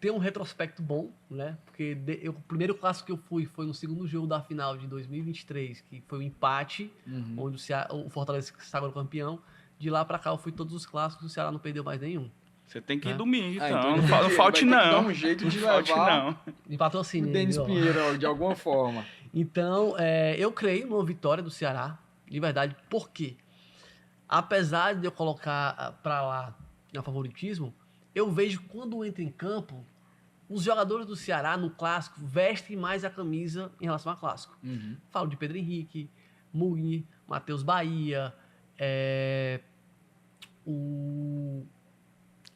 tenho um retrospecto bom, né? Porque o primeiro clássico que eu fui foi no segundo jogo da final de 2023, que foi um empate, onde o Fortaleza se sagrou campeão. De lá pra cá eu fui todos os clássicos, o Ceará não perdeu mais nenhum. Você tem que ir domingo, então. então Não falte, vai ter que não. dar um jeito de Não falte, levar não. Me patrocina. o Denis viu? Pinheiro, de alguma forma. Então, eu creio numa vitória do Ceará, de verdade. Por quê? Apesar de eu colocar pra lá no favoritismo, eu vejo quando entra em campo, os jogadores do Ceará no clássico vestem mais a camisa em relação ao clássico. Falo de Pedro Henrique, Mugni, Matheus Bahia, o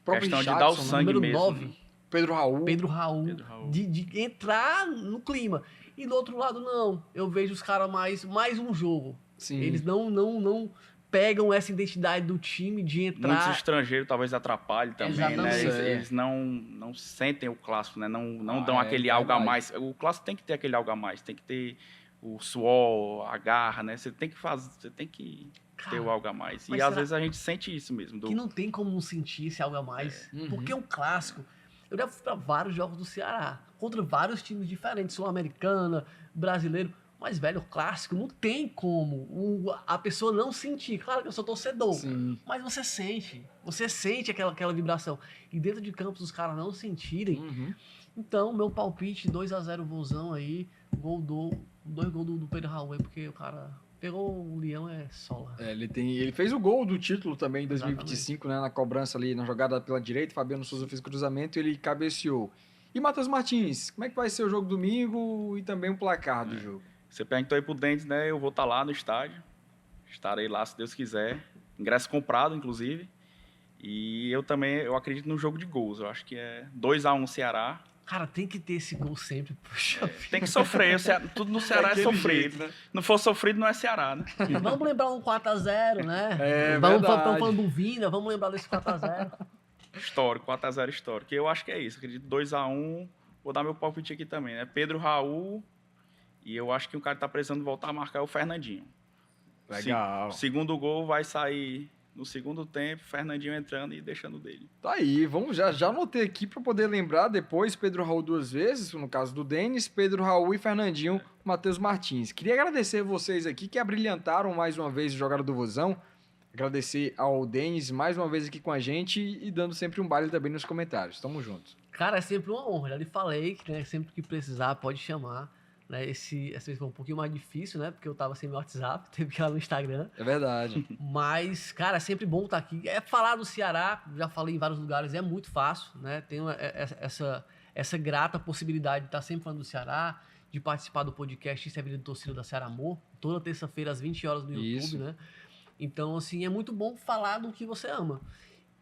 Próprio Questão de Jadson, dar o né? sangue número mesmo. 9, Pedro Raul. Pedro Raul, Pedro Raul. de entrar no clima. E do outro lado, não. Eu vejo os caras mais um jogo. Sim. Eles não pegam essa identidade do time de Muitos entrar. estrangeiros talvez atrapalhem também, né? Exatamente. Eles não sentem o clássico, né? Não dão aquele é algo a verdade. mais. O clássico tem que ter aquele algo a mais, tem que ter o suor, a garra, né? Você tem que ter o Cara, algo a mais. mas E às será vezes a gente sente isso mesmo. que não tem como não sentir esse algo a mais. Uhum. Porque é um clássico. Eu já fui para vários jogos do Ceará, contra vários times diferentes, Sul-Americana, brasileiro. Mas, velho, o clássico não tem como a pessoa não sentir. Claro que eu sou torcedor, Sim. mas você sente aquela vibração. E dentro de campos os caras não sentirem. Uhum. Então, meu palpite, 2-0 Vozão aí, dois gols do Pedro Raul aí, porque o cara pegou o leão, é sola. Ele fez o gol do título também em 2025, né? Na cobrança ali, na jogada pela direita, Fabiano Souza fez cruzamento e ele cabeceou. E Matheus Martins, como é que vai ser o jogo domingo e também o placar do jogo? Você perguntou aí pro Dentes, né? Eu vou estar lá no estádio. Estarei lá, se Deus quiser. Ingresso comprado, inclusive. E eu acredito no jogo de gols. Eu acho que é 2-1 Ceará. Cara, tem que ter esse gol sempre, puxa. Tem que sofrer. Tudo no Ceará é Daquele sofrido. jeito, né? Não for sofrido, não é Ceará, né? Vamos lembrar um 4-0, né? É Estamos verdade. falando do Vina, vamos lembrar desse 4-0. Histórico, 4-0 histórico. E eu acho que é isso. Acredito 2-1. Vou dar meu palpite aqui também, né? Pedro Raul. E eu acho que o cara que tá precisando voltar a marcar é o Fernandinho. Legal. O segundo gol vai sair no segundo tempo, Fernandinho entrando e deixando dele. Tá aí, vamos já anotei aqui para poder lembrar depois, Pedro Raul 2 vezes, no caso do Denis, Pedro Raul e Fernandinho, Matheus Martins. Queria agradecer vocês aqui que abrilhantaram mais uma vez o Jogada do Vozão, agradecer ao Denis mais uma vez aqui com a gente e dando sempre um baile também nos comentários. Tamo junto. Cara, é sempre uma honra. Já lhe falei que, né, sempre que precisar, pode chamar. Né? Essa vez foi um pouquinho mais difícil, né? Porque eu tava sem meu WhatsApp, teve que ir lá no Instagram. É verdade. Mas, cara, é sempre bom estar aqui. É falar do Ceará, já falei em vários lugares, é muito fácil, né? Tenho essa grata possibilidade de estar sempre falando do Ceará, de participar do podcast Isso é Vida de Torcida da Ceará Amor, toda terça-feira às 20 horas no YouTube, Isso. né? Então, assim, é muito bom falar do que você ama.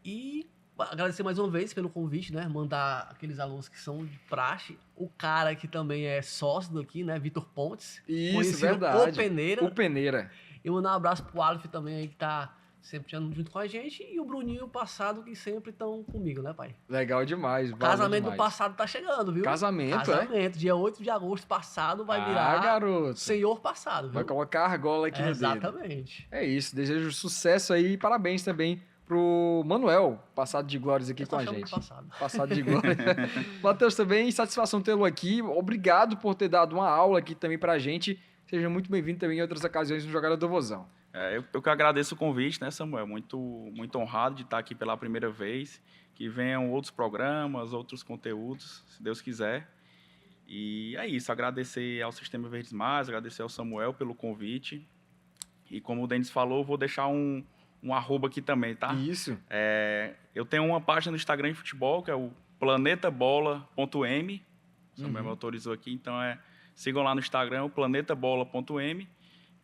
E agradecer mais uma vez pelo convite, né? Mandar aqueles alunos que são de praxe. O cara que também é sócio daqui, né? Vitor Pontes. Isso, conhecido verdade. O Peneira. O Peneira. E mandar um abraço pro Aleph também aí, que tá sempre andando junto com a gente. E o Bruninho passado, que sempre estão comigo, né, pai? Legal demais. O valeu casamento do demais. passado tá chegando, viu? Casamento, é? Casamento. Dia 8 de agosto passado vai virar garoto. Senhor passado, viu? Vai colocar a argola aqui no dedo. Exatamente. É isso, desejo sucesso aí e parabéns também pro Manuel, passado de glórias aqui Eu com só a chamo de gente. passado. Passado de glória. Matheus também, satisfação tê-lo aqui. Obrigado por ter dado uma aula aqui também pra gente. Seja muito bem-vindo também em outras ocasiões no Jogada do Vozão. Eu que agradeço o convite, né, Samuel? Muito, muito honrado de estar aqui pela primeira vez. Que venham outros programas, outros conteúdos, se Deus quiser. E é isso, agradecer ao Sistema Verdes Mais, agradecer ao Samuel pelo convite. E como o Denis falou, eu vou deixar um arroba aqui também, tá? Isso. Eu tenho uma página no Instagram de futebol, que é o planetabola.m. O Samuel me autorizou aqui, então sigam lá no Instagram, o planetabola.m.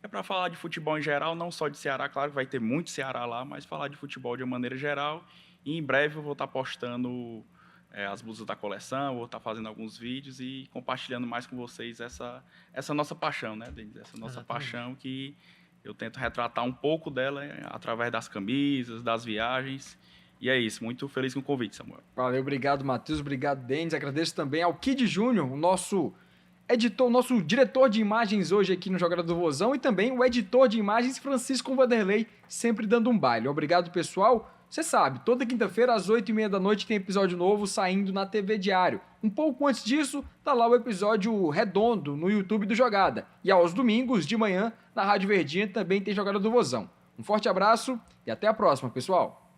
É para falar de futebol em geral, não só de Ceará, claro que vai ter muito Ceará lá, mas falar de futebol de uma maneira geral. E em breve eu vou estar postando as blusas da coleção, vou estar fazendo alguns vídeos e compartilhando mais com vocês essa nossa paixão, né, Denis? Essa nossa paixão que eu tento retratar um pouco dela através das camisas, das viagens. E é isso, muito feliz com o convite, Samuel. Valeu, obrigado, Matheus, obrigado, Denis. Agradeço também ao Kid Júnior, o nosso editor, nosso diretor de imagens hoje aqui no Jogada do Vozão, e também o editor de imagens, Francisco Vanderlei, sempre dando um baile. Obrigado, pessoal. Você sabe, toda quinta-feira às 8h30 da noite tem episódio novo saindo na TV Diário. Um pouco antes disso, tá lá o episódio redondo no YouTube do Jogada. E aos domingos, de manhã, na Rádio Verdinha também tem Jogada do Vozão. Um forte abraço e até a próxima, pessoal.